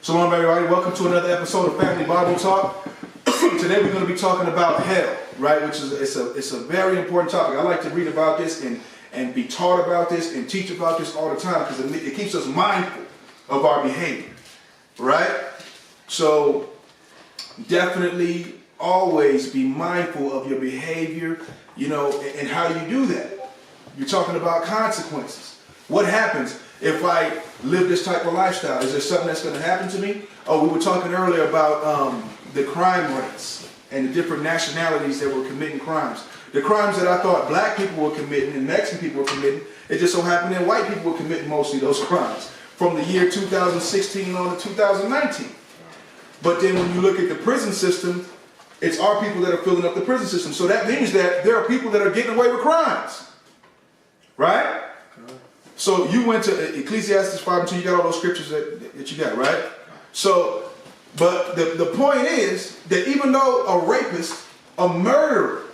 Shalom, everybody. Welcome to another episode of Family Bible Talk. Today we're going to be talking about hell, right? Which is it's a very important topic. I like to read about this and be taught about this and teach about this all the time because it keeps us mindful of our behavior, right? So definitely always be mindful of your behavior, you know, and how you do that. You're talking about consequences. What happens if I live this type of lifestyle? Is there something that's going to happen to me? Oh, we were talking earlier about the crime rates and the different nationalities that were committing crimes. The crimes that I thought black people were committing and Mexican people were committing, it just so happened that white people were committing mostly those crimes from the year 2016 on to 2019. But then when you look at the prison system, it's our people that are filling up the prison system. So that means that there are people that are getting away with crimes, right? So you went to Ecclesiastes 5:2, you got all those scriptures that you got, right? So, but the point is that even though a rapist, a murderer,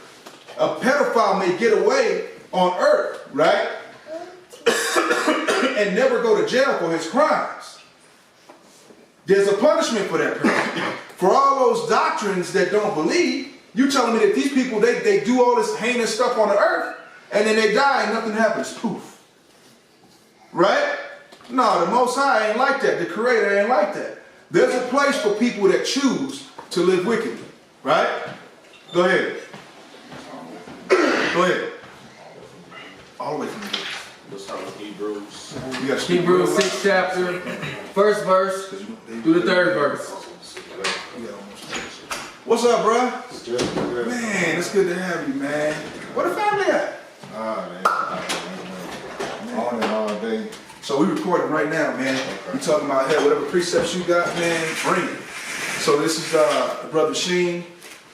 a pedophile may get away on earth, right? And never go to jail for his crimes, there's a punishment for that person. For all those doctrines that don't believe, you telling me that these people, they do all this heinous stuff on the earth, and then they die and nothing happens. Poof. Right? No, the Most High ain't like that. The Creator ain't like that. There's a place for people that choose to live wickedly. Right? Go ahead. Go ahead. All the way from the book. Let's start with Hebrews. You got Hebrews 6th chapter, first verse through the third verse. What's up, bro? Man, it's good to have you, man. Where the family at? On and all day. So we recording right now, man. We talking about, hey, whatever precepts you got, man, bring it. So this is Brother Sheen.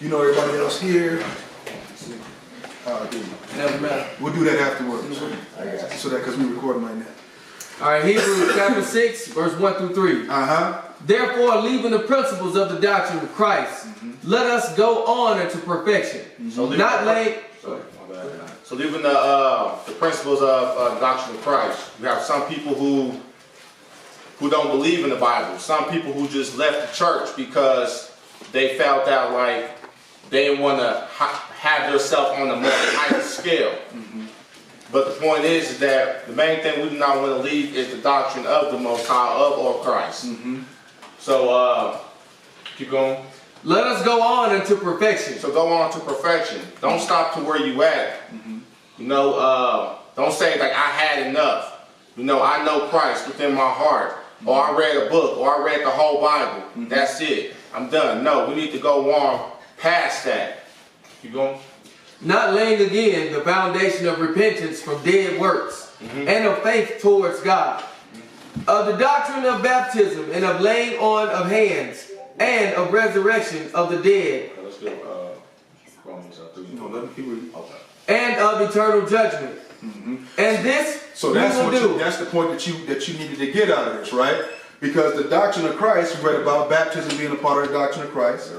You know everybody else here. Never matter. We'll do that afterwards. So that because we recording right now. All right, Hebrews chapter 6, verse 1 through 3. Therefore, leaving the principles of the doctrine of Christ, let us go on into perfection. So Not late. So leaving the principles of the doctrine of Christ, you have some people who don't believe in the Bible. Some people who just left the church because they felt that like they didn't want to have themselves on the more higher scale. But the point is that the main thing we do not want to leave is the doctrine of the Most High, of Christ. So keep going. Let us go on into perfection. So go on to perfection. Don't stop to where you at. You know, don't say like I had enough. You know, I know Christ within my heart. Or I read a book, or I read the whole Bible. That's it. I'm done. No, we need to go on past that. Keep going. Not laying again the foundation of repentance from dead works and of faith towards God, of the doctrine of baptism and of laying on of hands and of resurrection of the dead, Let's go. Romans 3. No, let me keep reading. and of eternal judgment. And this So that's we will do. that's the point that you needed to get out of this, right? Because the doctrine of Christ, we read about baptism being a part of the doctrine of Christ.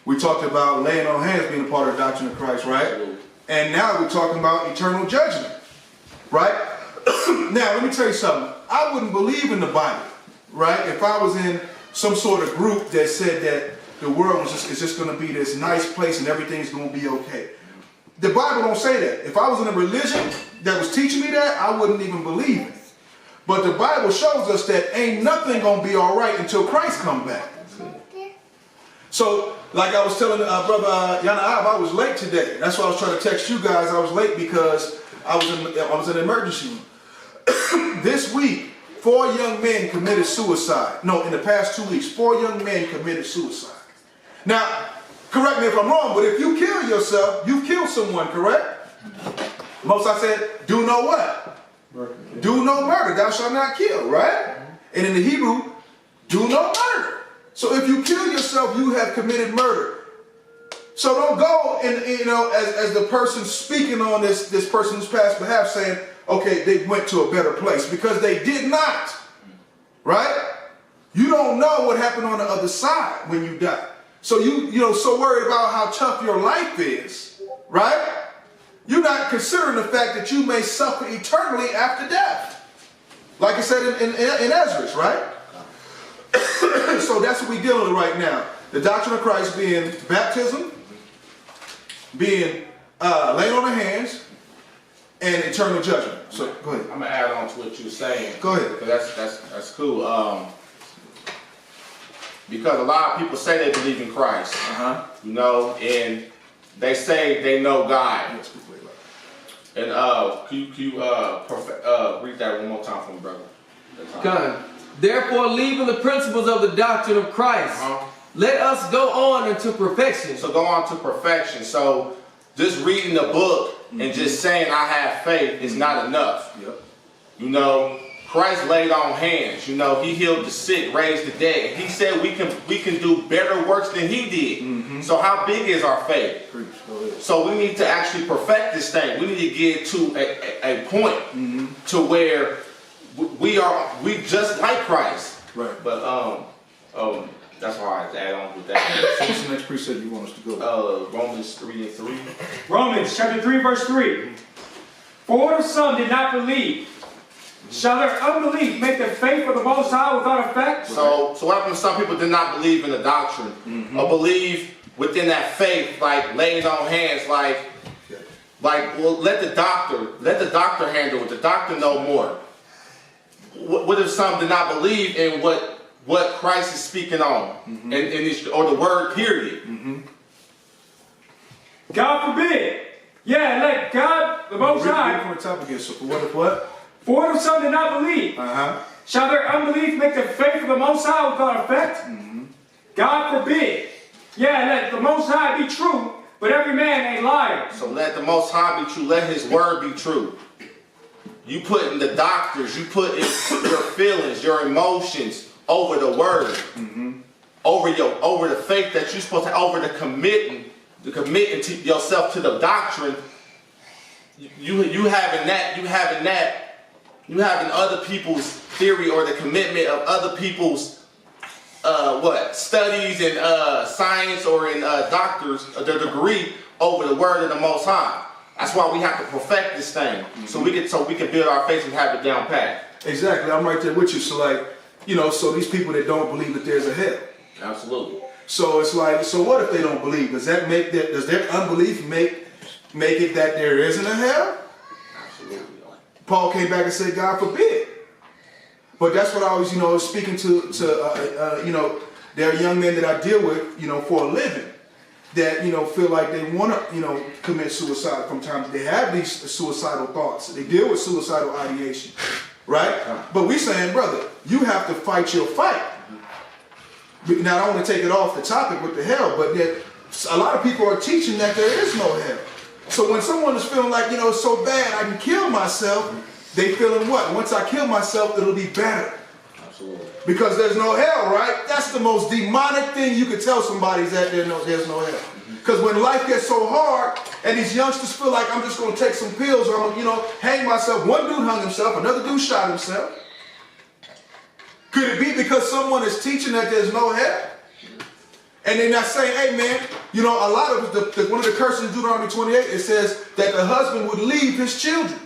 We talked about laying on hands being a part of the doctrine of Christ, right? And now we're talking about eternal judgment, right? Now, let me tell you something. I wouldn't believe in the Bible, right? If I was in some sort of group that said that the world is just going to be this nice place and everything's going to be okay. The Bible don't say that. If I was in a religion that was teaching me that, I wouldn't even believe it. But the Bible shows us that ain't nothing going to be all right until Christ comes back. So, like I was telling Brother Yana, I was late today. That's why I was trying to text you guys. I was late because I was in an emergency room. This week, 4 young men committed suicide. No, in the past 2 weeks, 4 young men committed suicide. Now, correct me if I'm wrong, but if you kill yourself, you kill someone, correct? Most I said, do no what? Murder. Do no murder. Thou shalt not kill, right? And in the Hebrew, do no murder. So if you kill yourself, you have committed murder. So don't go and, you know, as the person speaking on this person's past behalf saying, okay, they went to a better place, because they did not, right? You don't know what happened on the other side when you die. So you know, so worried about how tough your life is, right? You're not considering the fact that you may suffer eternally after death. Like I said in Ezra, right? So that's what we're dealing with right now. The doctrine of Christ being baptism, being laying on the hands, and eternal judgment. So go ahead. I'm gonna add on to what you're saying. Go ahead. Because that's cool. Because a lot of people say they believe in Christ, you know, and they say they know God. And can you read that one more time for me, brother? God. Therefore, leaving the principles of the doctrine of Christ, let us go on into perfection. So go on to perfection. So just reading the book and just saying I have faith is not enough. Yep. You know, Christ laid on hands. You know, he healed the sick, raised the dead. He said we can do better works than he did. So how big is our faith? So we need to actually perfect this thing. We need to get to a point to where we just like Christ. Right. But that's why I add on with that. So what's the next precept you want us to go? Romans 3:3. Romans chapter 3, verse 3. For what if some did not believe? Shall their unbelief make the faith of the Most High without effect? So what happens if some people did not believe in the doctrine? Or believe within that faith, like laying on hands, like well, let the doctor handle it. The doctor know more. What if some did not believe in what Christ is speaking on, or the word, period? God forbid. Yeah, let God, the Most High. From the top again. So for what? For what if some did not believe? Shall their unbelief make the faith of the Most High without effect? God forbid. Yeah, let the Most High be true, but every man a liar. So let the Most High be true. Let His word be true. You put in the doctors, you put in your feelings, your emotions over the word, over the faith that you're supposed to, over the committing to yourself to the doctrine. You having other people's theory or the commitment of other people's studies in science or in doctors, their degree over the word of the Most High. That's why we have to perfect this thing, so we can build our faith and have it down pat. Exactly, I'm right there with you. So like, you know, so these people that don't believe that there's a hell. Absolutely. So it's like, so what if they don't believe? Does their unbelief make it that there isn't a hell? Absolutely. Paul came back and said, God forbid. But that's what I always, speaking to there are young men that I deal with, for a living, that, feel like they want to, commit suicide from time to time. They have these suicidal thoughts. They deal with suicidal ideation, right? But we saying, brother, you have to fight your fight. Now, I don't want to take it off the topic with the hell, but a lot of people are teaching that there is no hell. So when someone is feeling like, it's so bad, I can kill myself, they feeling what? Once I kill myself, it'll be better. Absolutely. Because there's no hell, right? That's the most demonic thing you could tell somebody is that there's no hell. Because when life gets so hard, and these youngsters feel like I'm just going to take some pills, or I'm going to, hang myself. One dude hung himself, another dude shot himself. Could it be because someone is teaching that there's no hell? And they're not saying, hey man, a lot of one of the curses in Deuteronomy 28, it says that the husband would leave his children.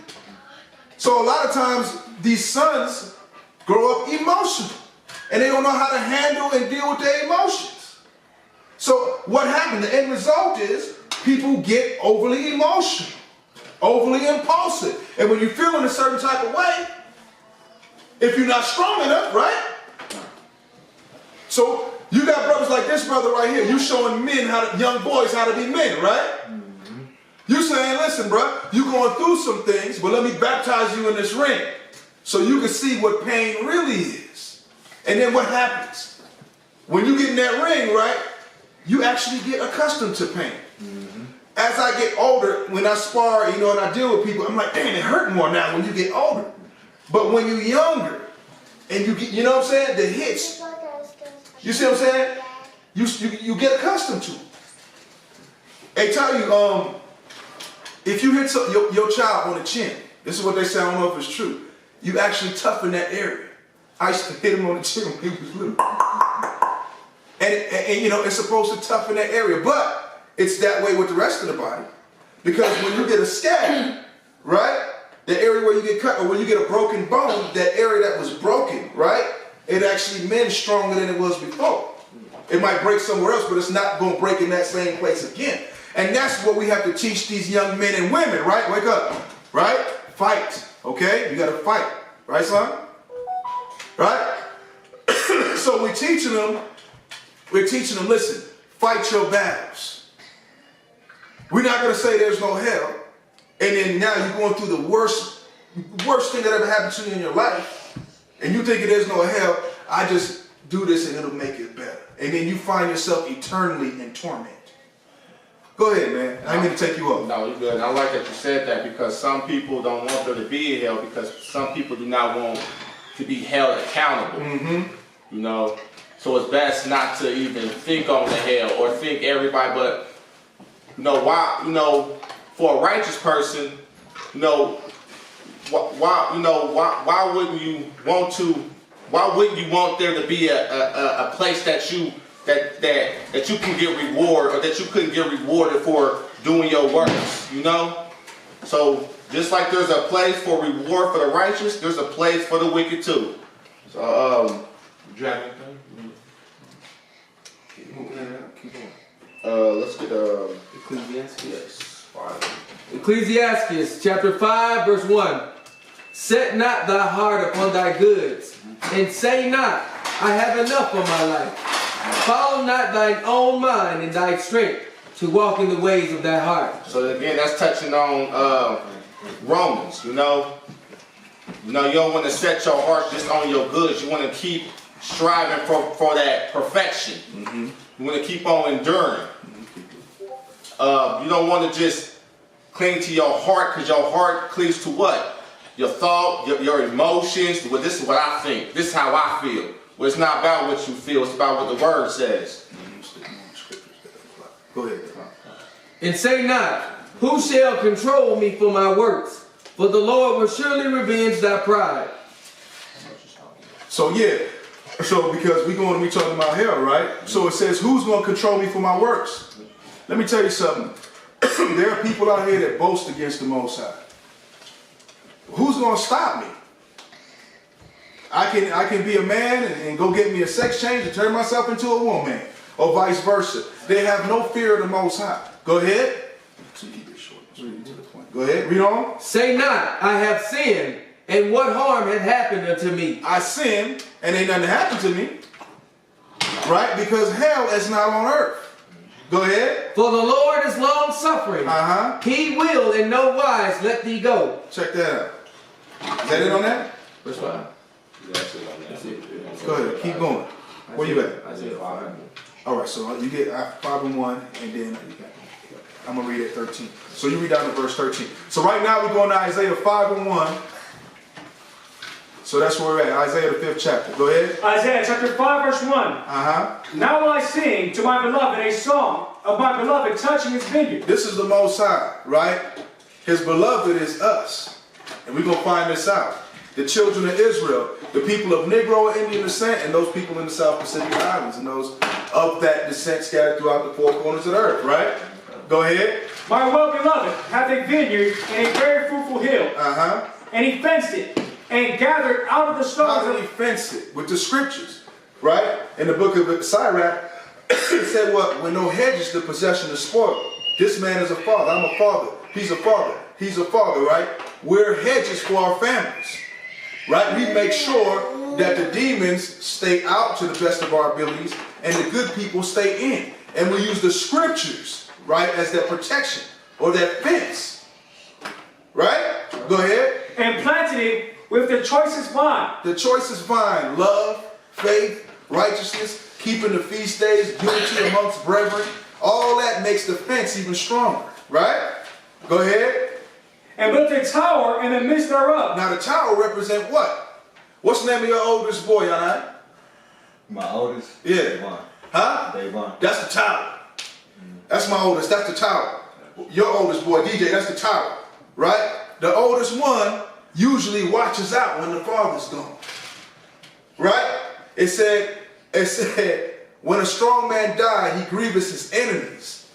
So a lot of times these sons grow up emotional and they don't know how to handle and deal with their emotions. So what happened? The end result is people get overly emotional, overly impulsive. And when you feel in a certain type of way, if you're not strong enough, right? So you got brothers like this brother right here. You showing young boys how to be men, right? You saying, listen, bro, you going through some things, but let me baptize you in this ring so you can see what pain really is. And then what happens? When you get in that ring, right, you actually get accustomed to pain. As I get older, when I spar, and I deal with people, I'm like, damn, it hurt more now when you get older. But when you're younger, and you get, what I'm saying, the hits, you see what I'm saying? You get accustomed to it. They tell you, if you hit your child on the chin, this is what they say, I don't know if it's true, you actually toughen that area. I used to hit him on the chin when he was little. And it's supposed to toughen that area, but it's that way with the rest of the body. Because when you get a scab, right? The area where you get cut, or when you get a broken bone, that area that was broken, right? It actually mends stronger than it was before. It might break somewhere else, but it's not going to break in that same place again. And that's what we have to teach these young men and women, right? Wake up, right? Fight, okay? You got to fight, right, son? Right? So we're teaching them, listen, fight your battles. We're not going to say there's no hell, and then now you're going through the worst thing that ever happened to you in your life, and you thinking there's no hell. I just do this and it'll make it better. And then you find yourself eternally in torment. Go ahead, man. I didn't mean to take you up. No, you're good. And I like that you said that, because some people don't want there to be a hell, because some people do not want to be held accountable. You know, so it's best not to even think on the hell or think everybody. But you know, why? You know, for a righteous person, you know, why wouldn't you want to? Why wouldn't you want there to be a place that you can get reward, or that you couldn't get rewarded for doing your works? You know, so just like there's a place for reward for the righteous, there's a place for the wicked too. So do you have anything? Keep going. Let's get Ecclesiastes. yes. 5. Ecclesiastes chapter 5 verse 1. Set not thy heart upon thy goods, and say not, I have enough for my life. Follow not thine own mind and thy strength to walk in the ways of thy heart. So again, that's touching on Romans. You know, you don't want to set your heart just on your goods. You want to keep striving for that perfection. You want to keep on enduring. You don't want to just cling to your heart, because your heart clings to what? Your thought, your emotions. Well, this is what I think. This is how I feel. Well, it's not about what you feel. It's about what the word says. Go ahead. And say not, who shall control me for my works? For the Lord will surely revenge thy pride. So because we're going to be talking about hell, right? So it says, who's going to control me for my works? Let me tell you something. There are people out here that boast against the Most High. Who's going to stop me? I can be a man and go get me a sex change and turn myself into a woman, or vice versa. They have no fear of the Most High. Go ahead. So keep it short. Read to the point. Go ahead. Read on. Say not, I have sinned, and what harm hath happened unto me? I sinned, and ain't nothing happened to me. Right? Because hell is not on earth. Go ahead. For the Lord is long suffering. He will in no wise let thee go. Check that out. Is that it on that? Verse 5. Go ahead. Keep going. Where you at? Isaiah 5. All right. So you get 5 and 1, and then I'm going to read at 13. So you read down to verse 13. So right now we're going to Isaiah 5 and 1. So that's where we're at. Isaiah the 5th chapter. Go ahead. Isaiah chapter 5 verse 1. Now will I sing to my beloved a song of my beloved touching his vineyard. This is the Most High, right? His beloved is us. And we're going to find this out. The children of Israel, the people of Negro and Indian descent, and those people in the South Pacific Islands, and those of that descent scattered throughout the four corners of the earth, right? Go ahead. My well-beloved hath a vineyard in a very fruitful hill. And he fenced it, and gathered out of the stones. How did he fence it? With the scriptures, right? In the book of Sirach, it said what? When no hedges, the possession is spoiled. This man is a father. I'm a father. He's a father. He's a father, right? We're hedges for our families, right? We make sure that the demons stay out to the best of our abilities, and the good people stay in. And we use the scriptures, right, as that protection or that fence, right? Go ahead. And planted it with the choicest vine. The choicest vine, love, faith, righteousness, keeping the feast days, unity amongst brethren. All that makes the fence even stronger, right? Go ahead. And built a tower in the midst thereof. Now the tower represent what? What's the name of your oldest boy, Yanai? My oldest? Yeah. Davon. Huh? Davon. That's the tower. That's my oldest. That's the tower. Your oldest boy, DJ, that's the tower, right? The oldest one usually watches out when the father's gone, right? It said, when a strong man died, he grievous his enemies,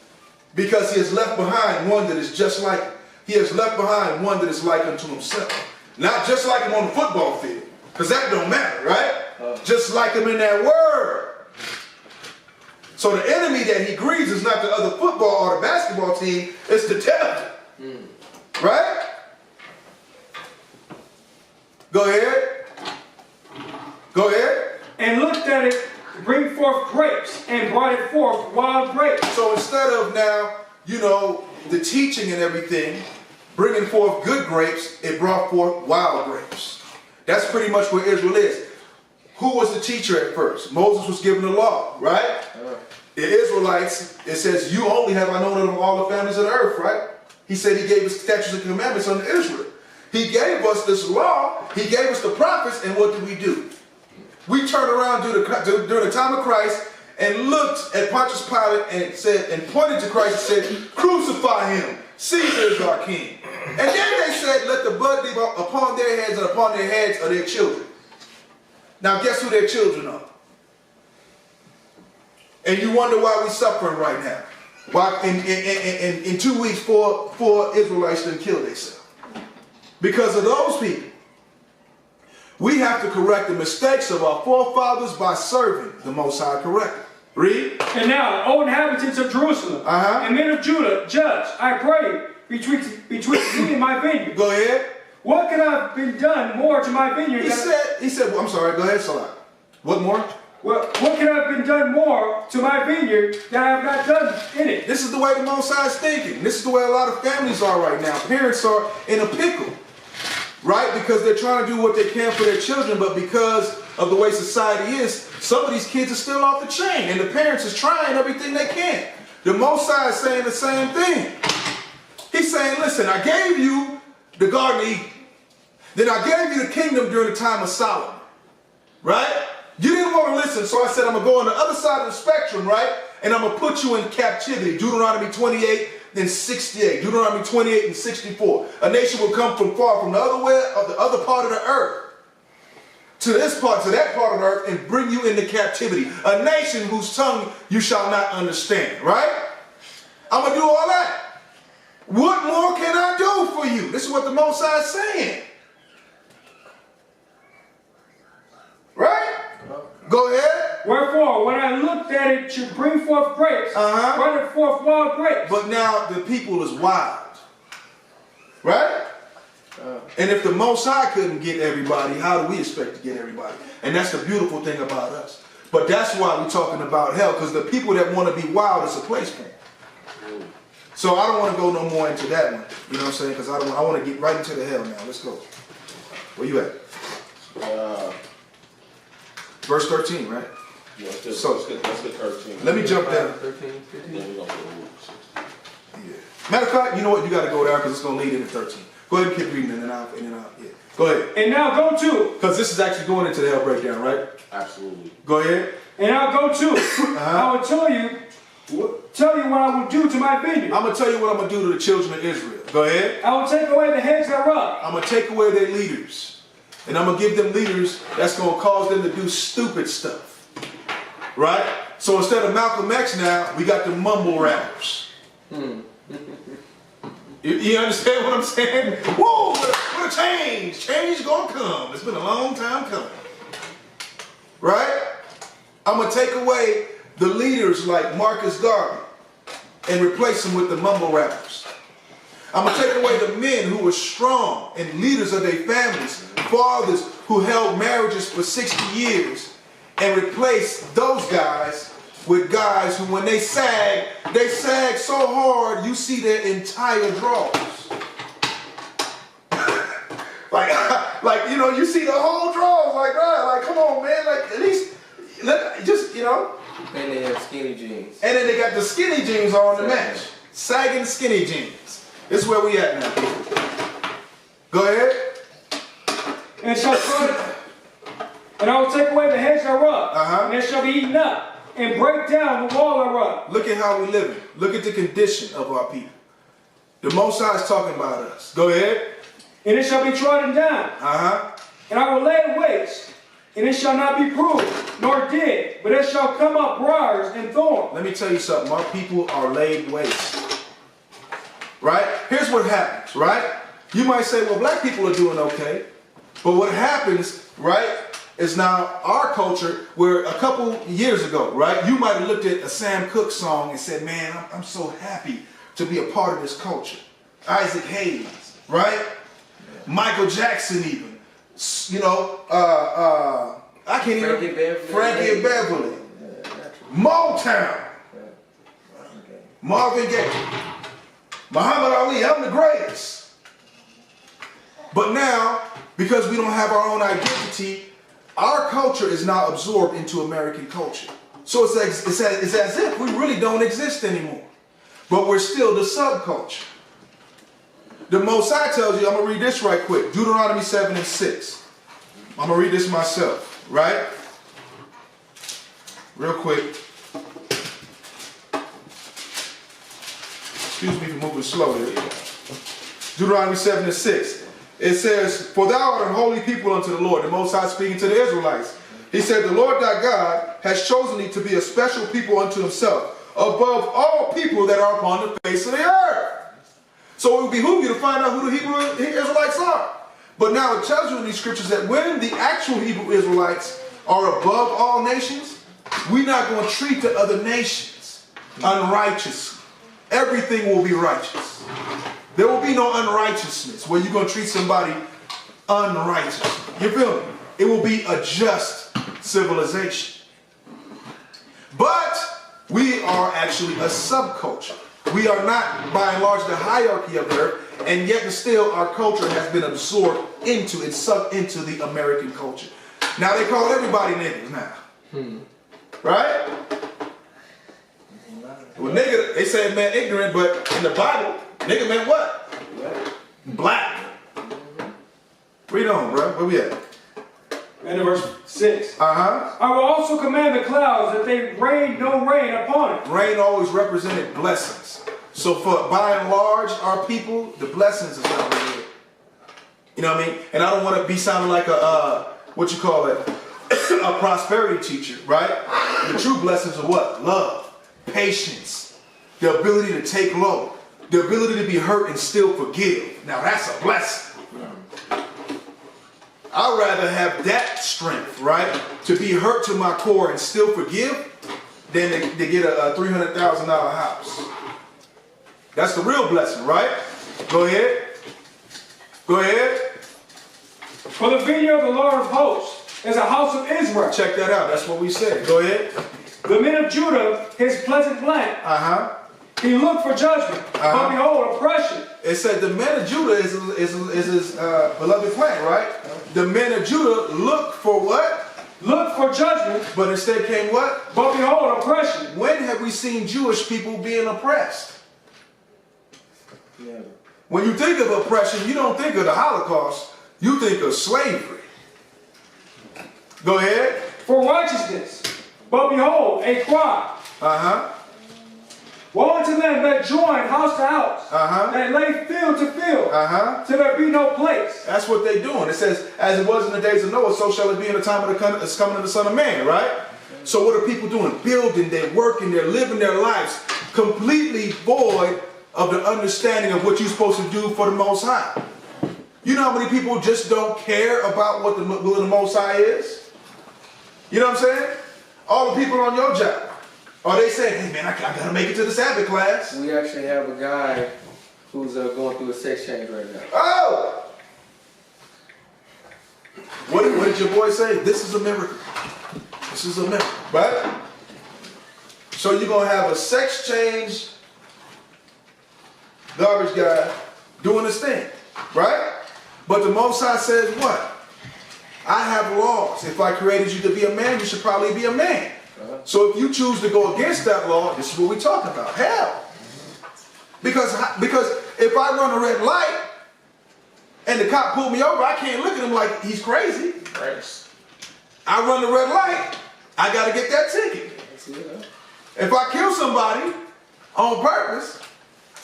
because he has left behind one that is just like, he has left behind one that is like unto himself. Not just like him on the football field, because that don't matter, right? Just like him in that word. So the enemy that he grieves is not the other football or the basketball team, it's the devil. Right? Go ahead. Go ahead. And looked at it bring forth grapes, and brought it forth wild grapes. So instead of now, you know, the teaching and everything, bringing forth good grapes, it brought forth wild grapes. That's pretty much where Israel is. Who was the teacher at first? Moses was given the law, right? The Israelites, it says, you only have I known of all the families of the earth, right? He said he gave us statutes and commandments unto Israel. He gave us this law, he gave us the prophets, and what did we do? We turned around during the time of Christ and looked at Pontius Pilate and said, and pointed to Christ and said, crucify him. Caesar is our king. And then they said, let the blood be upon their heads and upon their heads of their children. Now guess who their children are? And you wonder why we're suffering right now. Why in 2 weeks, four Israelites didn't kill themselves. Because of those people. We have to correct the mistakes of our forefathers by serving the Most High correctly. Read. And now, O inhabitants of Jerusalem, and men of Judah, judge, I pray, between me and my vineyard. Go ahead. What could have been done more to my vineyard? He said, well, I'm sorry, go ahead, Salah. What more? What could have been done more to my vineyard that I have not done in it? This is the way the Most High is thinking. This is the way a lot of families are right now. Parents are in a pickle. Right? Because they're trying to do what they can for their children, but because of the way society is, some of these kids are still off the chain, and the parents is trying everything they can. The Most High is saying the same thing. He's saying, listen, I gave you the Garden of Eden. Then I gave you the kingdom during the time of Solomon. Right? You didn't want to listen, so I said I'm going to go on the other side of the spectrum, right? And I'm going to put you in captivity. Deuteronomy 28 and 68. Deuteronomy 28 and 64. A nation will come from far, from the other part of the earth, to this part, to that part of the earth, and bring you into captivity. A nation whose tongue you shall not understand, right? I'm going to do all that. What more can I do for you? This is what the Most High is saying. Right? Go ahead. Wherefore, when I looked at it to bring forth grapes, brought it forth wild grapes. But now the people is wild. Right? And if the Most High couldn't get everybody, how do we expect to get everybody? And that's the beautiful thing about us. But that's why we're talking about hell, because the people that want to be wild is a place for them. So I don't want to go no more into that one. You know what I'm saying? Because I want to get right into the hell now. Let's go. Where you at? Verse 13, right? Yeah, let's get 13. Let me jump down. 13, 15. Then we're gonna go to Yeah. Matter of fact, you know what? You got to go there because it's going to lead into 13. Go ahead and keep reading, and then I'll yeah. Go ahead. And now go to. Because this is actually going into the hell breakdown, right? absolutely. Go ahead. And I'll go to. I will tell you what I will do to my vineyard. I'm going to tell you what I'm going to do to the children of Israel. Go ahead. I will take away the heads thereof. I'm going to take away their leaders. And I'm going to give them leaders that's going to cause them to do stupid stuff. Right? So instead of Malcolm X now, we got the mumble rappers. You understand what I'm saying? Whoa, what a change. Change is going to come. It's been a long time coming. Right? I'm going to take away the leaders like Marcus Garvey and replace them with the mumble rappers. I'm going to take away the men who were strong and leaders of their families, fathers who held marriages for 60 years, and replace those guys with guys who, when they sag so hard, you see their entire drawers. like, you know, you see the whole drawers, like, come on, man, like, at least, just, you know. And they have skinny jeans. And then they got the skinny jeans on the match. Sagging skinny jeans. This is where we at now, people. Go ahead. And I will take away the heads thereof, and it shall be eaten up, and break down the wall thereof. Look at how we living. Look at the condition of our people. The Most High is talking about us. Go ahead. And it shall be trodden down. And I will lay it waste, and it shall not be proved, nor dig, but it shall come up briars and thorns. Let me tell you something. Our people are laid waste. Right? Here's what happens, right? You might say, well, black people are doing okay. But what happens, right, is now our culture, where a couple years ago, right, you might have looked at a Sam Cooke song and said, man, I'm so happy to be a part of this culture. Isaac Hayes, right? Michael Jackson even. You know, I can't even. Frankie and Beverly. Motown. Marvin Gaye. Muhammad Ali, I'm the greatest. But now, because we don't have our own identity, our culture is now absorbed into American culture. So it's as if we really don't exist anymore. But we're still the subculture. The Most High tells you, I'm going to read this right quick. Deuteronomy 7 and 6. I'm going to read this myself, right? Real quick. Excuse me for moving slow there. Deuteronomy 7 and 6. It says, for thou art a holy people unto the Lord. The Most High speaking to the Israelites. He said, the Lord thy God has chosen thee to be a special people unto himself, above all people that are upon the face of the earth. So it would behoove you to find out who the Hebrew Israelites are. But now it tells you in these scriptures that when the actual Hebrew Israelites are above all nations, we're not going to treat the other nations unrighteously. Everything will be righteous. There will be no unrighteousness where you're going to treat somebody unrighteous. You feel me? It will be a just civilization. But we are actually a subculture. We are not, by and large, the hierarchy of the earth, and yet still our culture has been absorbed into, it's sucked into the American culture. Now they call everybody niggas now. Right? Well, nigga, they say it meant ignorant, but in the Bible, nigga meant what? Black. Read on, bro. Where we at? And in verse 6. Uh-huh. I will also command the clouds that they rain no rain upon it. Rain always represented blessings. So for by and large, our people, the blessings is not really it. You know what I mean? And I don't want to be sounding like a, what you call it, a prosperity teacher, right? The true blessings are what? Love, patience, the ability to take low, the ability to be hurt and still forgive. Now that's a blessing. I'd rather have that strength, right? To be hurt to my core and still forgive than to get a $300,000 house. That's the real blessing, right? Go ahead. Go ahead. For the vineyard of the Lord of hosts is a house of Israel. Check that out. That's what we said. Go ahead. The men of Judah, his pleasant plant. Uh-huh. He looked for judgment, but behold, oppression. It said the men of Judah is his beloved plant, right? The men of Judah looked for what? Looked for judgment. But instead came what? But behold, oppression. When have we seen Jewish people being oppressed? Yeah. When you think of oppression, you don't think of the Holocaust. You think of slavery. Go ahead. For righteousness. But behold, a cry. Uh-huh. Woe unto them that join house to house, that lay field to field, till there be no place. That's what they're doing. It says, as it was in the days of Noah, so shall it be in the time of the coming of the Son of Man, right? So what are people doing? Building, they're working, they're living their lives completely void of the understanding of what you're supposed to do for the Most High. You know how many people just don't care about what the will of the Most High is? You know what I'm saying? All the people on your job. Are they saying, hey man, I gotta make it to the Sabbath class? We actually have a guy who's going through a sex change right now. Oh! What did your boy say? This is a miracle. This is a miracle, right? So you're gonna have a sex change garbage guy doing his thing, right? But the Most High says what? I have laws. If I created you to be a man, you should probably be a man. So if you choose to go against that law, this is what we're talking about. Hell. Because if I run a red light and the cop pulled me over, I can't look at him like he's crazy. Right. I run the red light, I got to get that ticket. If I kill somebody on purpose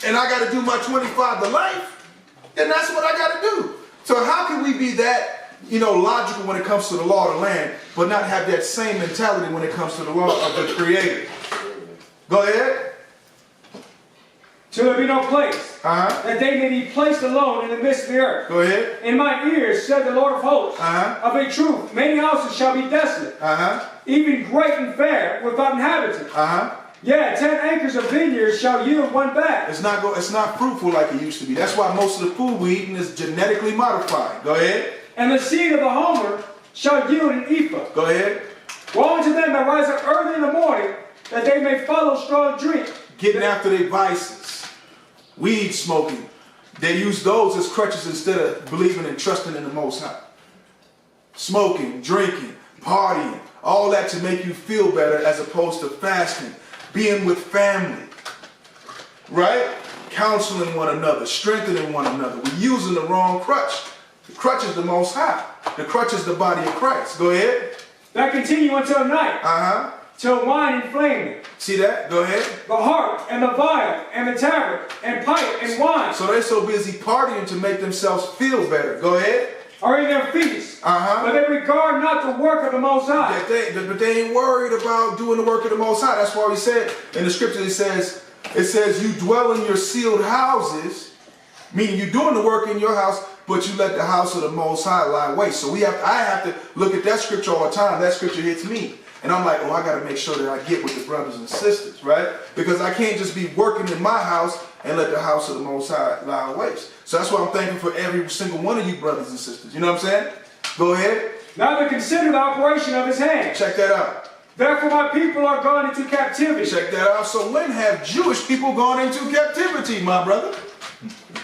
and I got to do my 25 to life, then that's what I got to do. So how can we be that logical when it comes to the law of the land, but not have that same mentality when it comes to the law of the Creator? Go ahead. till there be no place, that they may be placed alone in the midst of the earth. Go ahead. In my ears, said the Lord of hosts, of a truth, many houses shall be desolate, even great and fair, without inhabitants. Yeah, 10 acres of vineyards shall yield one bag. It's not fruitful like it used to be. That's why most of the food we eating is genetically modified. Go ahead. And the seed of the homer shall yield an ephah. Go ahead. Woe unto them that rise up early in the morning, that they may follow strong drink. Getting after their vices. Weed smoking. They use those as crutches instead of believing and trusting in the Most High. Smoking, drinking, partying, all that to make you feel better as opposed to fasting. Being with family. Right? Counseling one another, strengthening one another. We're using the wrong crutch. The crutch is the Most High. The crutch is the body of Christ. Go ahead. That continue until night. Till wine inflame it. See that? Go ahead. The harp and the viol and the tabret and pipe and wine. So they're so busy partying to make themselves feel better. Go ahead. Are in their feasts. But they regard not the work of the Most High. But they ain't worried about doing the work of the Most High. That's why he said in the scripture, it says you dwell in your sealed houses, meaning you're doing the work in your house, but you let the house of the Most High lie waste. So I have to look at that scripture all the time. That scripture hits me. And I'm like, oh, I got to make sure that I get with the brothers and sisters, right? Because I can't just be working in my house and let the house of the Most High lie waste. So that's why I'm thankful for every single one of you brothers and sisters. You know what I'm saying? Go ahead. Neither consider the operation of his hand. Check that out. Therefore my people are gone into captivity. Check that out. So when have Jewish people gone into captivity, my brother?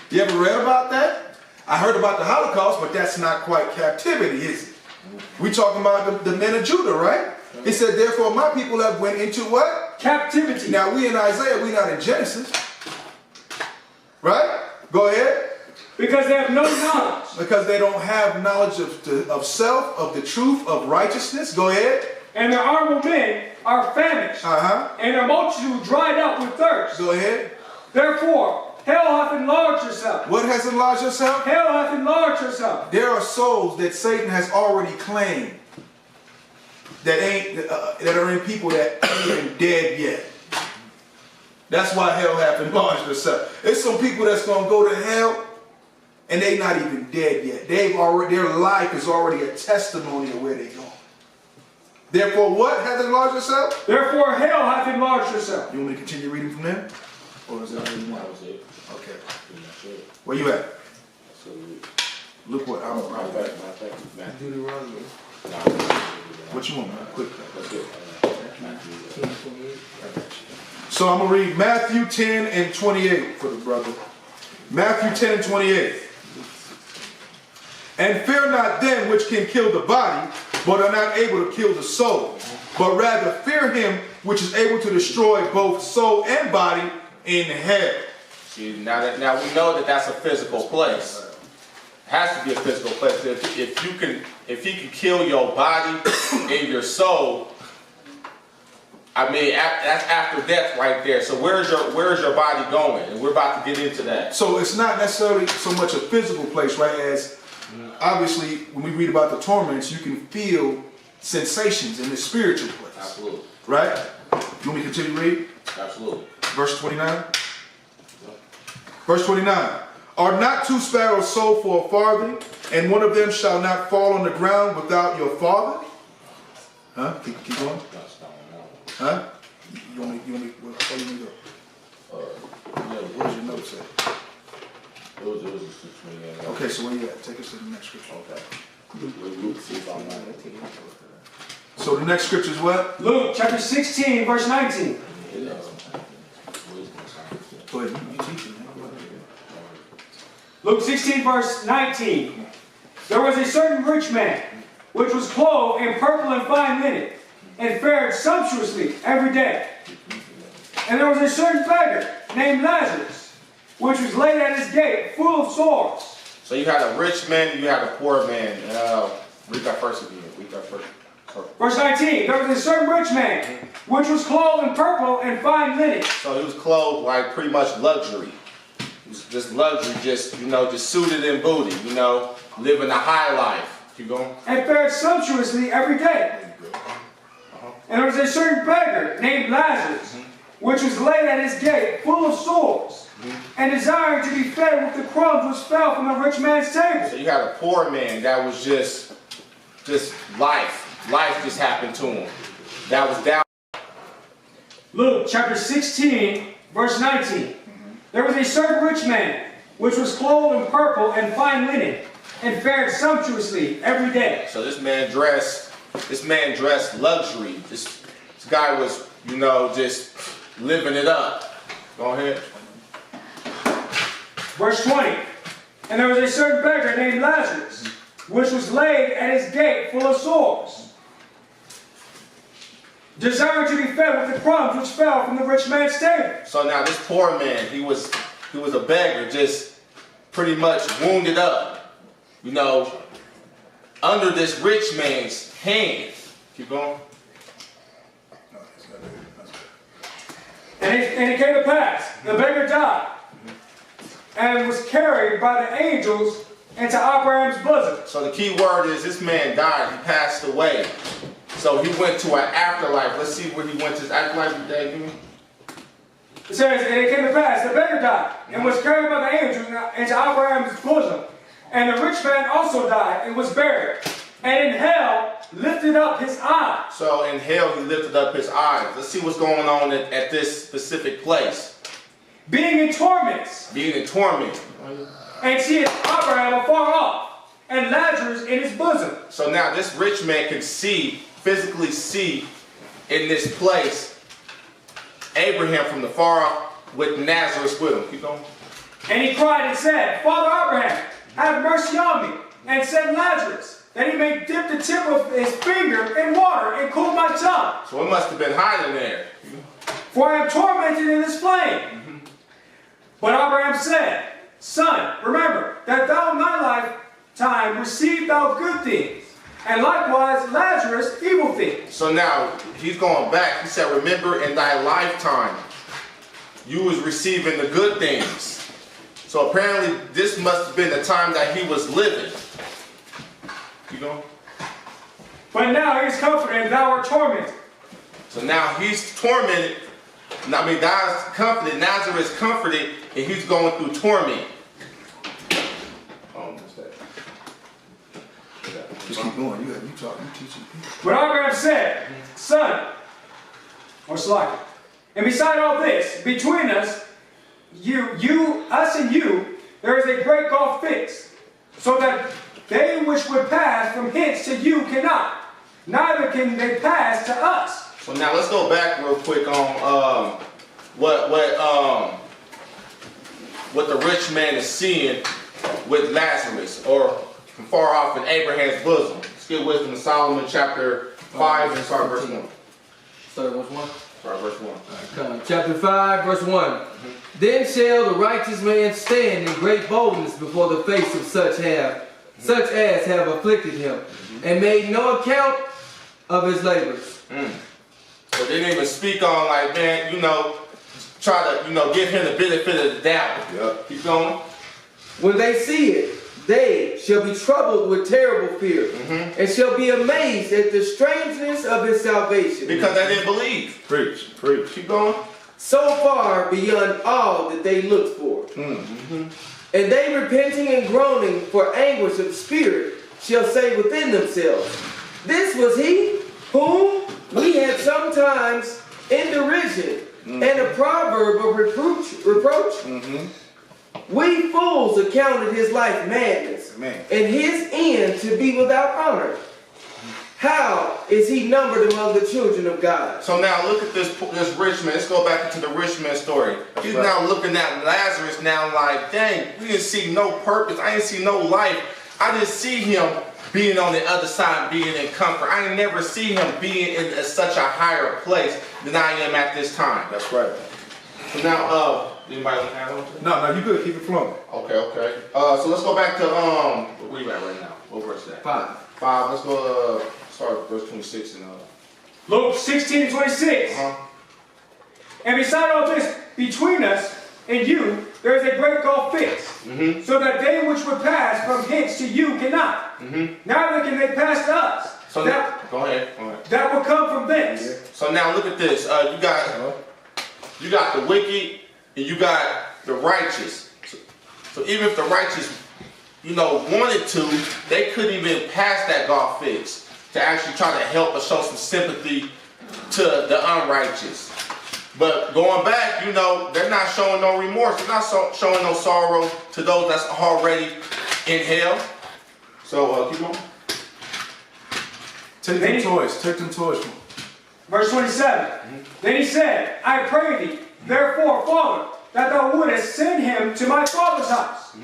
You ever read about that? I heard about the Holocaust, but that's not quite captivity, is it? We talking about the men of Judah, right? He said, therefore my people have went into what? Captivity. Now we in Isaiah, we not in Genesis. Right? Go ahead. Because they have no knowledge. Because they don't have knowledge of self, of the truth, of righteousness. Go ahead. And their armed men are famished. And their multitude dried up with thirst. Go ahead. Therefore, hell hath enlarged herself. What has enlarged herself? Hell hath enlarged herself. There are souls that Satan has already claimed that are in people that ain't even dead yet. That's why hell hath enlarged herself. There's some people that's gonna go to hell and they not even dead yet. Their life is already a testimony of where they go. Therefore, what hath enlarged herself? Therefore, hell hath enlarged herself. You want me to continue reading from there? Or is that what you want? That was it. Okay. Where you at? Look what I'm right. Deuteronomy. What you want, man? Quick. That's it. So I'm going to read Matthew 10 and 28 for the brother. Matthew 10 and 28. And fear not them which can kill the body, but are not able to kill the soul. But rather fear him which is able to destroy both soul and body in hell. See, now we know that that's a physical place. It has to be a physical place. If he can kill your body and your soul, I mean, that's after death right there. So where's your body going? And we're about to get into that. So it's not necessarily so much a physical place, right? As obviously, when we read about the torments, you can feel sensations in the spiritual place. Absolutely. Right? You want me to continue to read? Absolutely. Verse 29. Verse 29. Are not two sparrows sold for a farthing, and one of them shall not fall on the ground without your Father? Huh? Keep going. Huh? You want me where you want me to go? What does your note say? It was just 28. Okay, so where you at? Take us to the next scripture. Okay. Luke 6:19. So the next scripture is what? Luke chapter 16, verse 19. Go ahead, you teach it, man. Luke 16, verse 19. There was a certain rich man, which was clothed in purple and fine linen, and fared sumptuously every day. And there was a certain beggar named Lazarus, which was laid at his gate, full of sores. So you had a rich man, you had a poor man. Read that first again. Read that first. Verse 19. There was a certain rich man, which was clothed in purple and fine linen. So he was clothed like pretty much luxury. It was just luxury, just suited and booty, living a high life. Keep going. And fared sumptuously every day. And there was a certain beggar named Lazarus, which was laid at his gate, full of sores, and desiring to be fed with the crumbs which fell from the rich man's table. So you had a poor man that was just life. Life just happened to him. That was down. Luke chapter 16, verse 19. There was a certain rich man, which was clothed in purple and fine linen, and fared sumptuously every day. So this man dressed luxury. This guy was, just living it up. Go ahead. Verse 20. And there was a certain beggar named Lazarus, which was laid at his gate full of sores, desiring to be fed with the crumbs which fell from the rich man's table. So now this poor man, he was a beggar, just pretty much wounded up, under this rich man's hand. Keep going. And it came to pass, the beggar died, and was carried by the angels into Abraham's bosom. So the key word is this man died, he passed away. So he went to an afterlife. Let's see where he went to his afterlife today. It says, and it came to pass, the beggar died, and was carried by the angels into Abraham's bosom. And the rich man also died, and was buried. And in hell lifted up his eyes. So in hell he lifted up his eyes. Let's see what's going on at this specific place. Being in torments. Being in torment. And seeth Abraham afar off, and Lazarus in his bosom. So now this rich man can physically see in this place Abraham from the far off with Lazarus with him. Keep going. And he cried and said, Father Abraham, have mercy on me, and send Lazarus, that he may dip the tip of his finger in water and cool my tongue. So it must have been hot in there. For I am tormented in this flame. But Abraham said, Son, remember that thou in thy lifetime received thou good things, and likewise Lazarus evil things. So now he's going back. He said, remember in thy lifetime you was receiving the good things. So apparently this must have been the time that he was living. You know? But now he is comforted, and thou art tormented. So now he's tormented. God's comforted. Nazareth is comforted, and he's going through torment. What's that? Just keep going. You talking, you teaching people. But Abraham said, Son, or Slack, and beside all this, between us, us and you, there is a great gulf fixed, so that they which would pass from hence to you cannot, neither can they pass to us. So now let's go back real quick on what the rich man is seeing with Lazarus, or from far off in Abraham's bosom. Let's get Wisdom of Solomon chapter 5 and start verse 1. Start verse 1. Start verse 1. Chapter 5, verse 1. Then shall the righteous man stand in great boldness before the face of such as have afflicted him, and made no account of his labors. So they didn't even speak on, like, man, try to, give him the benefit of the doubt. Yep. Keep going. When they see it, they shall be troubled with terrible fear, and shall be amazed at the strangeness of his salvation. Because they didn't believe. Preach. Keep going. So far beyond all that they looked for. And they repenting and groaning for anguish of spirit shall say within themselves, this was he whom we had sometimes in derision, and a proverb of reproach. We fools accounted his life madness, and his end to be without honor. How is he numbered among the children of God? So now look at this rich man. Let's go back into the rich man story. He's now looking at Lazarus now like, dang, we didn't see no purpose. I didn't see no life. I didn't see him being on the other side, being in comfort. I didn't never see him being in such a higher place than I am at this time. That's right. So now, anybody want to add on to that? No, you good. Keep it flowing. Okay. So let's go back to, where we at right now? What verse is that? 5. Let's go, start verse 26 and Luke 16 and 26. And beside all this, between us and you, there is a great gulf fixed, so that they which would pass from hence to you cannot. Neither can they pass to us. So go ahead. That will come from thence. So now look at this. You got you got the wicked and you got the righteous. So even if the righteous, wanted to, they couldn't even pass that golf fix to actually try to help or show some sympathy to the unrighteous. But going back, they're not showing no remorse. They're not showing no sorrow to those that's already in hell. So keep going. Take them toys. Take them toys from him. Verse 27. Then he said, I pray thee, therefore, Father, that thou wouldest send him to my father's house.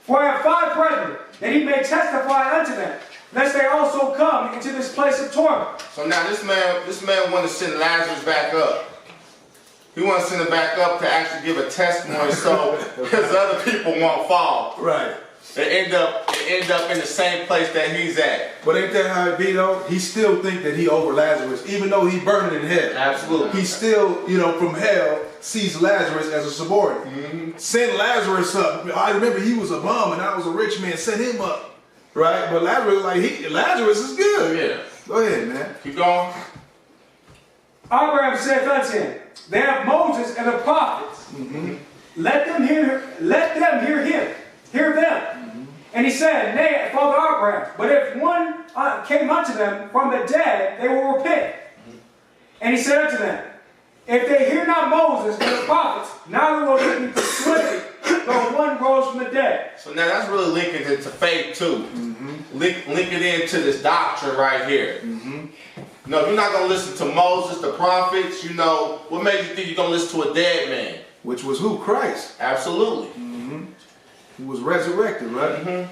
For I have 5 brethren, that he may testify unto them, lest they also come into this place of torment. So now this man wanted to send Lazarus back up. He wants to send him back up to actually give a testimony so his other people won't fall. Right. They end up in the same place that he's at. But ain't that how it be though? He still think that he over Lazarus, even though he burning in hell. Absolutely. He still, from hell, sees Lazarus as a subordinate. Send Lazarus up. I remember he was a bum and I was a rich man. Send him up. Right? But Lazarus is good. Yeah. Go ahead, man. Keep going. Abraham saith unto him, they have Moses and the prophets. Let them hear him. Hear them. And he said, Nay, Father Abraham, but if one came unto them from the dead, they will repent. And he said unto them, if they hear not Moses and the prophets, neither will they be persuaded, though one rose from the dead. So now that's really linking it to faith too. Link it into this doctrine right here. No, you're not going to listen to Moses, the prophets, what made you think you're going to listen to a dead man? Which was who? Christ. Absolutely. Who was resurrected, right?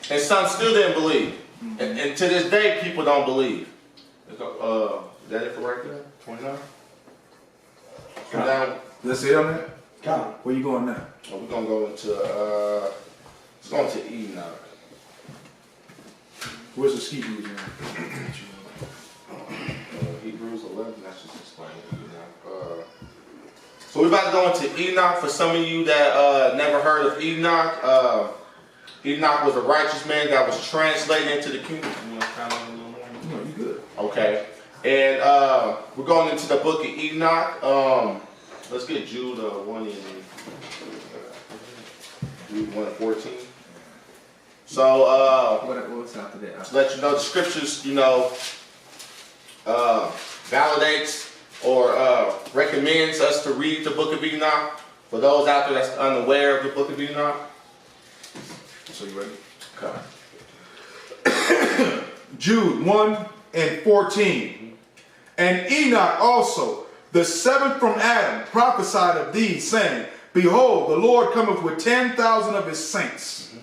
And some still didn't believe. And to this day, people don't believe. Is that it for right there? 29? Come down. That's it on that? Come. Where you going now? Oh, we're going to go into, let's go into Enoch. Where's the Hebrews now? Hebrews 11, that's just explaining Enoch. So we're about to go into Enoch. For some of you that never heard of Enoch, Enoch was a righteous man that was translated into the kingdom. You want to comment a little more? No, you good. Okay. And we're going into the book of Enoch. Let's get Jude 1 and Jude 1 and 14. So What's after that? to let you know, the scriptures, validates or recommends us to read the book of Enoch. For those out there that's unaware of the book of Enoch. So you ready? Okay. Jude 1 and 14. And Enoch also, the 7th from Adam, prophesied of these, saying, Behold, the Lord cometh with 10,000 of his saints,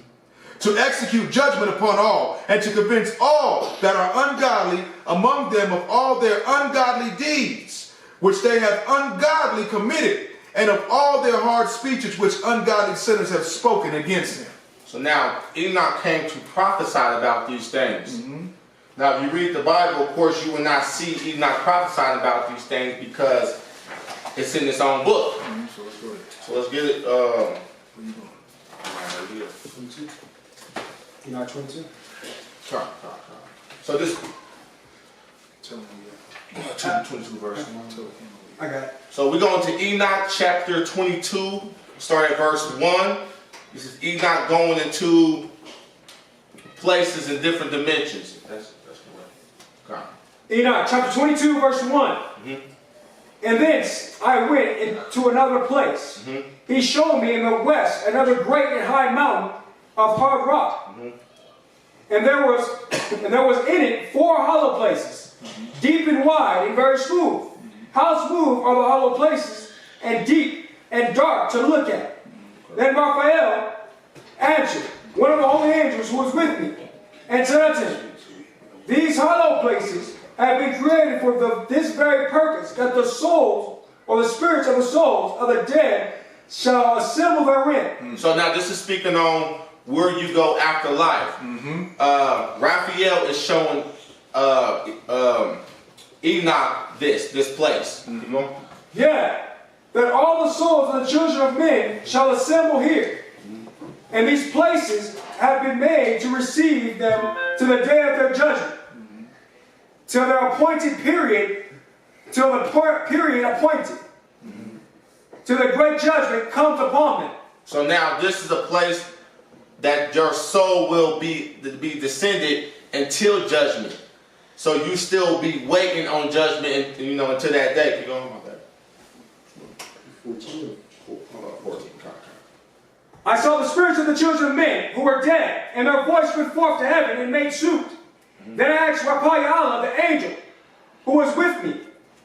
to execute judgment upon all, and to convince all that are ungodly among them of all their ungodly deeds, which they have ungodly committed, and of all their hard speeches which ungodly sinners have spoken against him. So now, Enoch came to prophesy about these things. Now, if you read the Bible, of course, you will not see Enoch prophesying about these things because it's in its own book. So let's get it. Where you going? Right here. 22. Enoch 22. Try. So this. Tell me, 22 verse 1. I got it. So we're going to Enoch chapter 22, start at verse 1. This is Enoch going into places in different dimensions. That's correct. Enoch chapter 22 verse 1. And thence I went into another place. He showed me in the west another great and high mountain of hard rock. And there was in it 4 hollow places, deep and wide and very smooth. How smooth are the hollow places, and deep and dark to look at. Then Raphael answered, one of the holy angels who was with me, and said unto him, These hollow places have been created for this very purpose, that the souls, or the spirits of the souls of the dead, shall assemble therein. So now this is speaking on where you go after life. Raphael is showing Enoch this place. Yeah, that all the souls of the children of men shall assemble here. And these places have been made to receive them to the day of their judgment. Till their appointed period, till the period appointed. till the great judgment comes upon them. So now this is a place that your soul will be descended until judgment. So you still be waiting on judgment, until that day. Keep going about that. 14. I saw the spirits of the children of men who were dead, and their voice went forth to heaven and made suit. Then I asked Raphael, the angel, who was with me,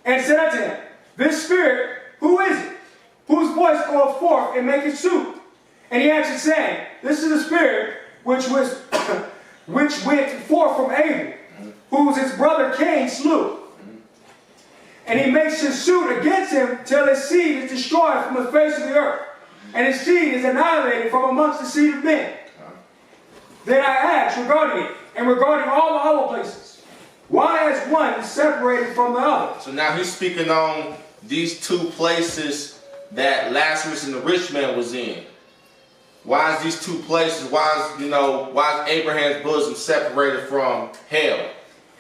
and said unto him, this spirit, who is it, whose voice goeth forth and maketh suit? And he answered, saying, this is the spirit which went forth from Abel, whose his brother Cain slew. And he makes his suit against him till his seed is destroyed from the face of the earth, and his seed is annihilated from amongst the seed of men. Then I asked regarding it, and regarding all the hollow places, why is one separated from the other? So now he's speaking on these two places that Lazarus and the rich man was in. Why is these two places, why is Abraham's bosom separated from hell?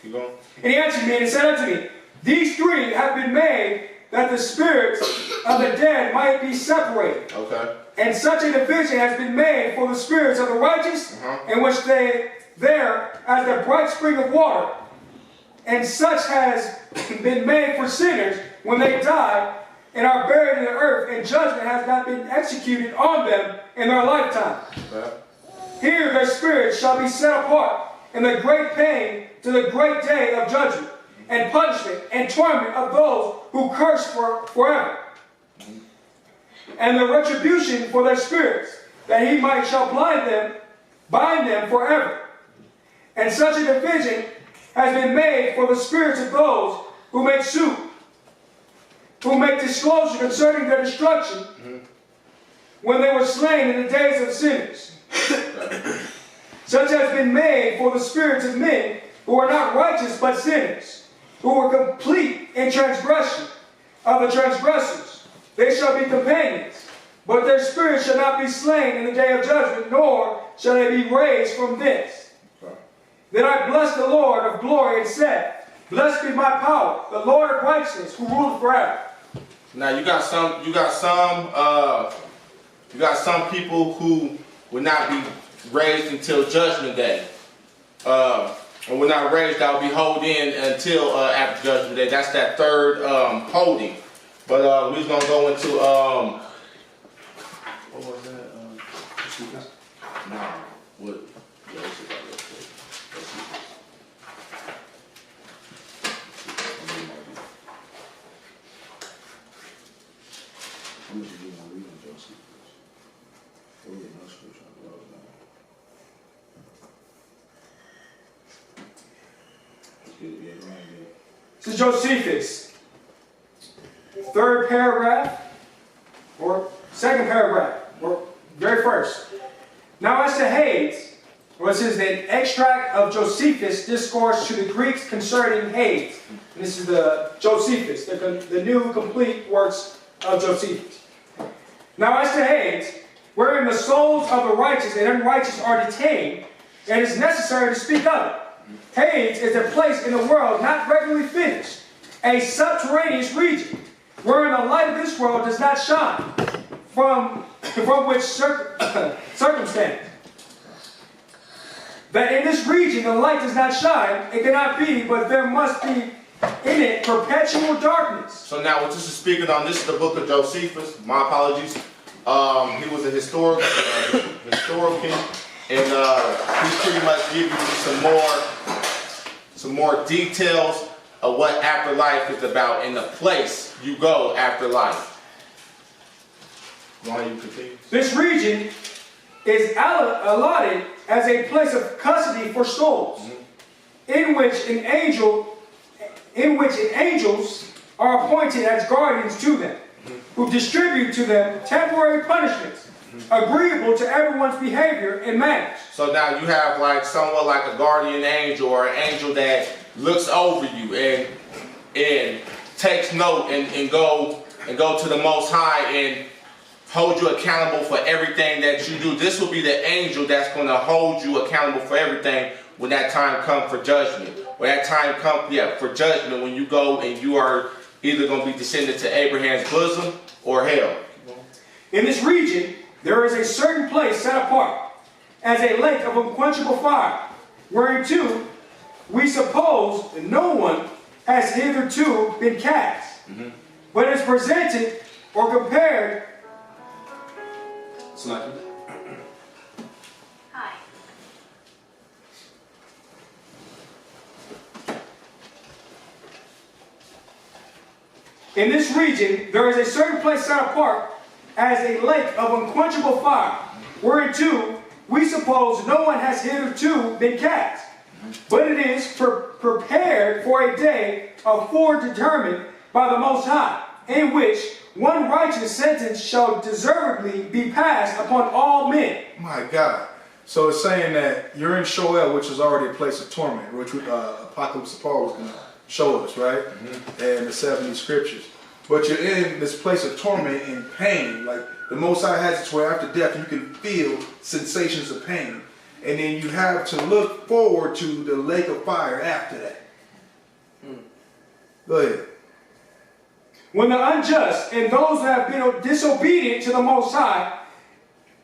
Keep going. And he answered me and said unto me, these three have been made that the spirits of the dead might be separated. Okay. And such a division has been made for the spirits of the righteous, in which they there as the bright spring of water. And such has been made for sinners when they die and are buried in the earth, and judgment has not been executed on them in their lifetime. Okay. Here their spirits shall be set apart in the great pain to the great day of judgment, and punishment and torment of those who curse forever. And the retribution for their spirits, that he might shall bind them forever. And such a division has been made for the spirits of those who make suit, who make disclosure concerning their destruction, when they were slain in the days of sinners. Such has been made for the spirits of men who are not righteous but sinners, who were complete in transgression of the transgressors. They shall be companions, but their spirits shall not be slain in the day of judgment, nor shall they be raised from thence. Then I blessed the Lord of glory and said, blessed be my power, the Lord of righteousness, who ruleth forever. Now you got some people who will not be raised until judgment day. And we're not raised, that will be held in until after judgment day. That's that third holding. But we're going to go into, what was that? No. What? Yeah, let's see that real quick. Let's see. I'm just reading Josephus. We'll get no scripture on the road now. This is Josephus. Third paragraph, or second paragraph, or very first. Now as to Hades, this is an extract of Josephus' discourse to the Greeks concerning Hades. And this is the Josephus, the new complete works of Josephus. Now as to Hades, wherein the souls of the righteous and unrighteous are detained, and it is necessary to speak of it. Hades is a place in the world not regularly finished, a subterraneous region, wherein the light of this world does not shine, from which circumstance. That in this region the light does not shine, it cannot be, but there must be in it perpetual darkness. So now what this is speaking on, this is the book of Josephus. My apologies. He was a historian, and he's pretty much giving you some more details of what afterlife is about and the place you go after life. Why don't you continue? This region is allotted as a place of custody for souls, in which angels are appointed as guardians to them, who distribute to them temporary punishments, agreeable to everyone's behavior and manners. So now you have like somewhat like a guardian angel or an angel that looks over you and takes note and go to the Most High and hold you accountable for everything that you do. This will be the angel that's going to hold you accountable for everything when that time comes for judgment. When that time comes, for judgment, when you go and you are either going to be descended to Abraham's bosom or hell. In this region, there is a certain place set apart as a lake of unquenchable fire, whereunto we suppose no one has hitherto been cast, but is presented or compared. Hi. In this region, there is a certain place set apart as a lake of unquenchable fire, whereunto we suppose no one has hitherto been cast, but it is prepared for a day foredetermined by the Most High, in which one righteous sentence shall deservedly be passed upon all men. My God. So it's saying that you're in Sheol, which is already a place of torment, which Apocalypse of Paul was going to show us, right? And the 70 scriptures. But you're in this place of torment and pain. Like the Most High has it where after death you can feel sensations of pain. And then you have to look forward to the lake of fire after that. Go ahead. When the unjust and those who have been disobedient to the Most High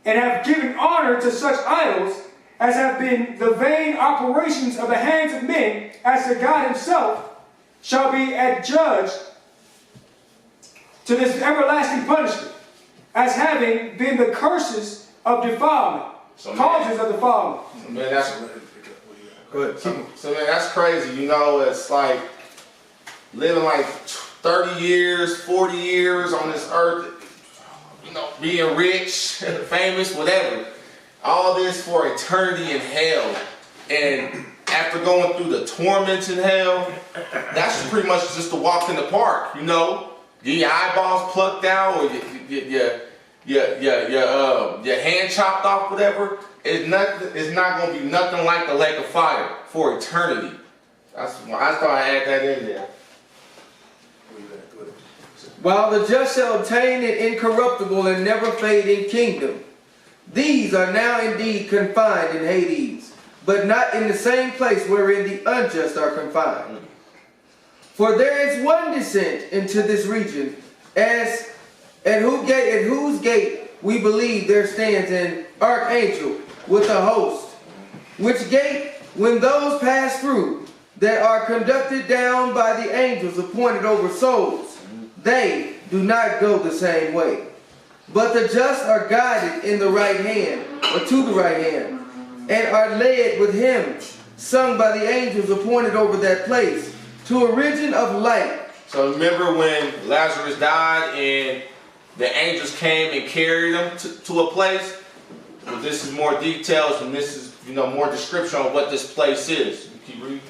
and have given honor to such idols as have been the vain operations of the hands of men, as to God himself, shall be adjudged to this everlasting punishment, as having been the curses of defilement, causes of defilement. So, man, that's, Go ahead. so man, that's crazy. You know, it's like living like 30 years, 40 years on this earth, you know, being rich, famous, whatever. All this for eternity in hell. And after going through the torments in hell, that's pretty much just a walk in the park, you know? Get your eyeballs plucked out or your hand chopped off, whatever. It's not going to be nothing like the lake of fire for eternity. That's why I thought I add that in there. While the just shall obtain an incorruptible and never fading kingdom. These are now indeed confined in Hades, but not in the same place wherein the unjust are confined. For there is one descent into this region, at whose gate we believe there stands an archangel with a host, which gate when those pass through that are conducted down by the angels appointed over souls, they do not go the same way. But the just are guided in the right hand, or to the right hand, and are led with hymns sung by the angels appointed over that place, to a region of light. So remember when Lazarus died and the angels came and carried him to a place? Well, this is more details and this is, you know, more description on what this place is. You keep reading.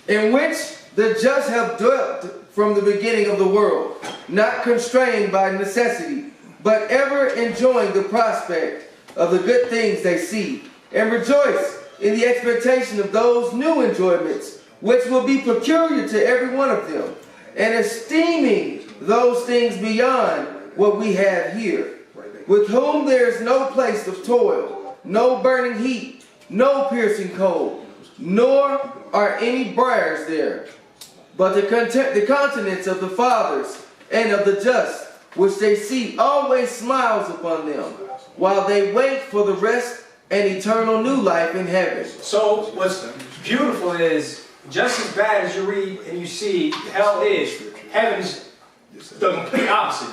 In which the just have dwelt from the beginning of the world, not constrained by necessity, but ever enjoying the prospect of the good things they see, and rejoice in the expectation of those new enjoyments, which will be peculiar to every one of them, and esteeming those things beyond what we have here, with whom there is no place of toil, no burning heat, no piercing cold, nor are any briars there, but the countenance of the fathers and of the just, which they see, always smiles upon them, while they wait for the rest and eternal new life in heaven. So what's beautiful is, just as bad as you read and you see hell is, heaven's the complete opposite.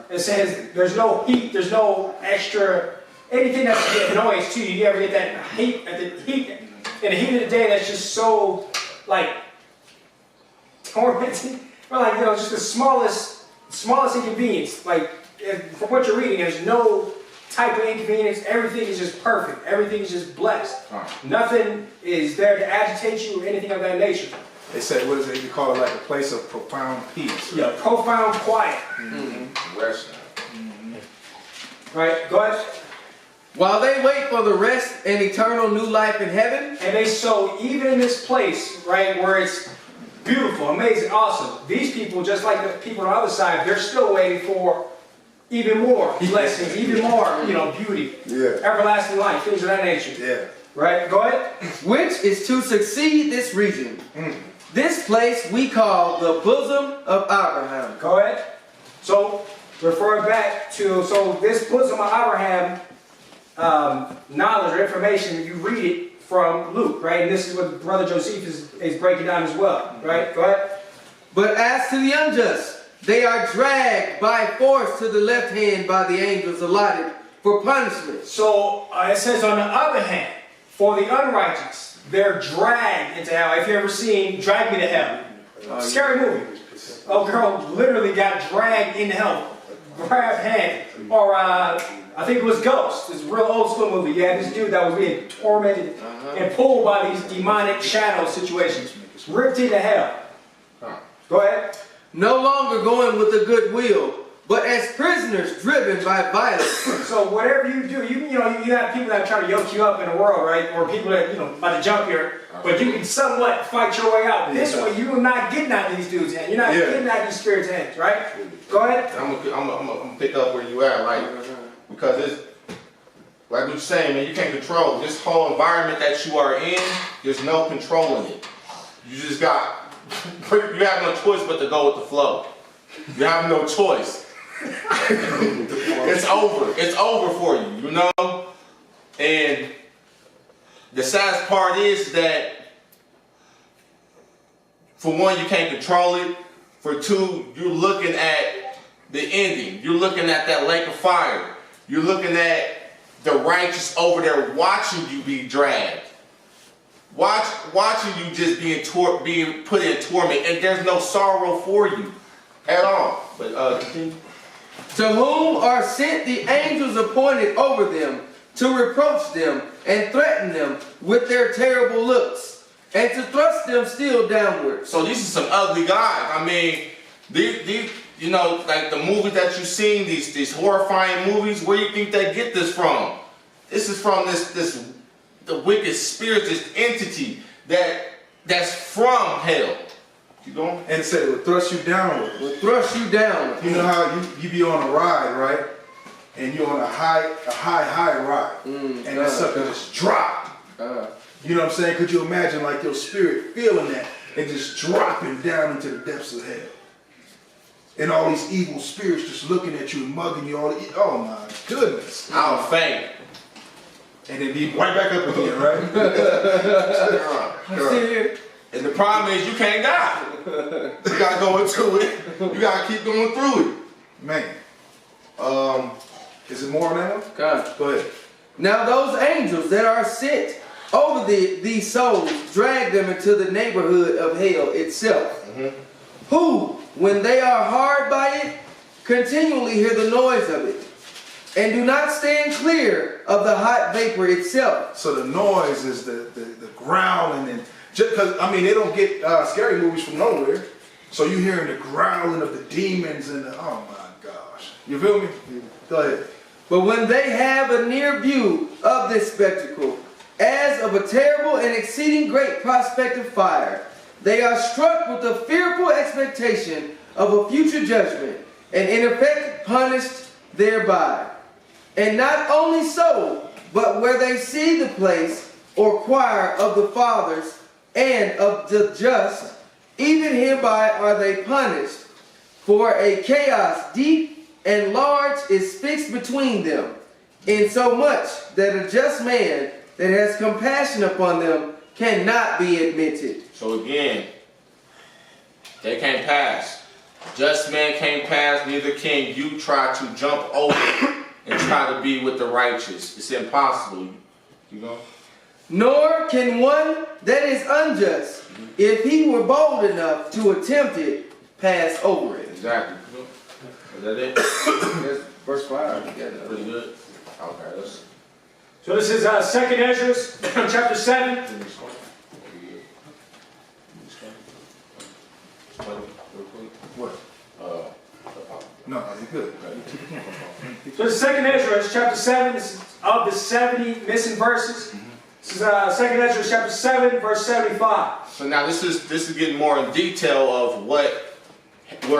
It says there's no heat, there's no extra, anything that's an annoyance to you. You ever get that heat, in the heat of the day that's just so, like, tormenting? Or like, you know, just the smallest inconvenience. Like, from what you're reading, there's no type of inconvenience. Everything is just perfect. Everything is just blessed. Nothing is there to agitate you or anything of that nature. They say, what is it? You call it like a place of profound peace. Yeah, profound quiet. Rest. Right? Go ahead. While they wait for the rest and eternal new life in heaven. And they so even in this place, right, where it's beautiful, amazing, awesome. These people, just like the people on the other side, they're still waiting for even more blessings, even more, you know, beauty, everlasting life, things of that nature. Yeah. Right? Go ahead. Which is to succeed this region. This place we call the bosom of Abraham. Go ahead. So refer back to, so this bosom of Abraham knowledge or information, you read it from Luke, right? And this is what Brother Josephus is breaking down as well, right? Go ahead. But as to the unjust, they are dragged by force to the left hand by the angels allotted for punishment. So it says on the other hand, for the unrighteous, they're dragged into hell. If you ever seen Drag Me to Hell, scary movie. A girl literally got dragged into hell, grabbed hand, or I think it was Ghost. It's a real old school movie. You had this dude that was being tormented and pulled by these demonic shadow situations, ripped into hell. Go ahead. No longer going with a good will, but as prisoners driven by violence. So whatever you do, you have people that try to yoke you up in the world, right? Or people that, about to jump here, but you can somewhat fight your way out. This way, you're not getting out of these dudes' hands. You're not getting out of these spirits' hands, right? Go ahead. I'm gonna pick up where you at, right? Because it's like you're saying, man, you can't control this whole environment that you are in. There's no controlling it. You just got. You have no choice but to go with the flow. You have no choice. It's over. It's over for you, you know? And the saddest part is that, for one, you can't control it. For two, you're looking at the ending. You're looking at that lake of fire. You're looking at the righteous over there watching you be dragged. Watching you just being put in torment, and there's no sorrow for you at all. But continue. To whom are sent the angels appointed over them to reproach them and threaten them with their terrible looks, and to thrust them still downward. So these are some ugly guys. I mean, these like the movies that you've seen, these horrifying movies. Where do you think they get this from? This is from the wicked spirit, this entity that's from hell. You going? And it said it would thrust you downward. Will thrust you down. You know how you be on a ride, right? And you're on a high ride. And that sucker just drop. You know what I'm saying? Could you imagine like your spirit feeling that and just dropping down into the depths of hell? And all these evil spirits just looking at you and mugging you all. Oh my goodness. I'll faint. And then be right back up again, right? I'm still here. And the problem is you can't die. You gotta go into it. You gotta keep going through it. Man. Is it more on that one? God. Go ahead. Now those angels that are sent over these souls drag them into the neighborhood of hell itself, who, when they are hard by it, continually hear the noise of it, and do not stand clear of the hot vapor itself. So the noise is the growling, and because I mean they don't get scary movies from nowhere. So you hearing the growling of the demons and the, oh my gosh. You feel me? Go ahead. But when they have a near view of this spectacle, as of a terrible and exceeding great prospect of fire, they are struck with the fearful expectation of a future judgment, and in effect punished thereby. And not only so, but where they see the place or choir of the fathers and of the just, even hereby are they punished. For a chaos deep and large is fixed between them, insomuch that a just man that has compassion upon them cannot be admitted. So again, they can't pass. Just man can't pass, neither can you try to jump over and try to be with the righteous. It's impossible. You know? Nor can one that is unjust, if he were bold enough to attempt it, pass over it. Exactly. Is that it? That's verse 5. Pretty good. Okay, let's. So this is 2nd Ezra, chapter 7. What? No, you're good. So this is 2nd Ezra, chapter 7. This is of the 70 missing verses. This is 2nd Ezra, chapter 7, verse 75. So now this is getting more in detail of where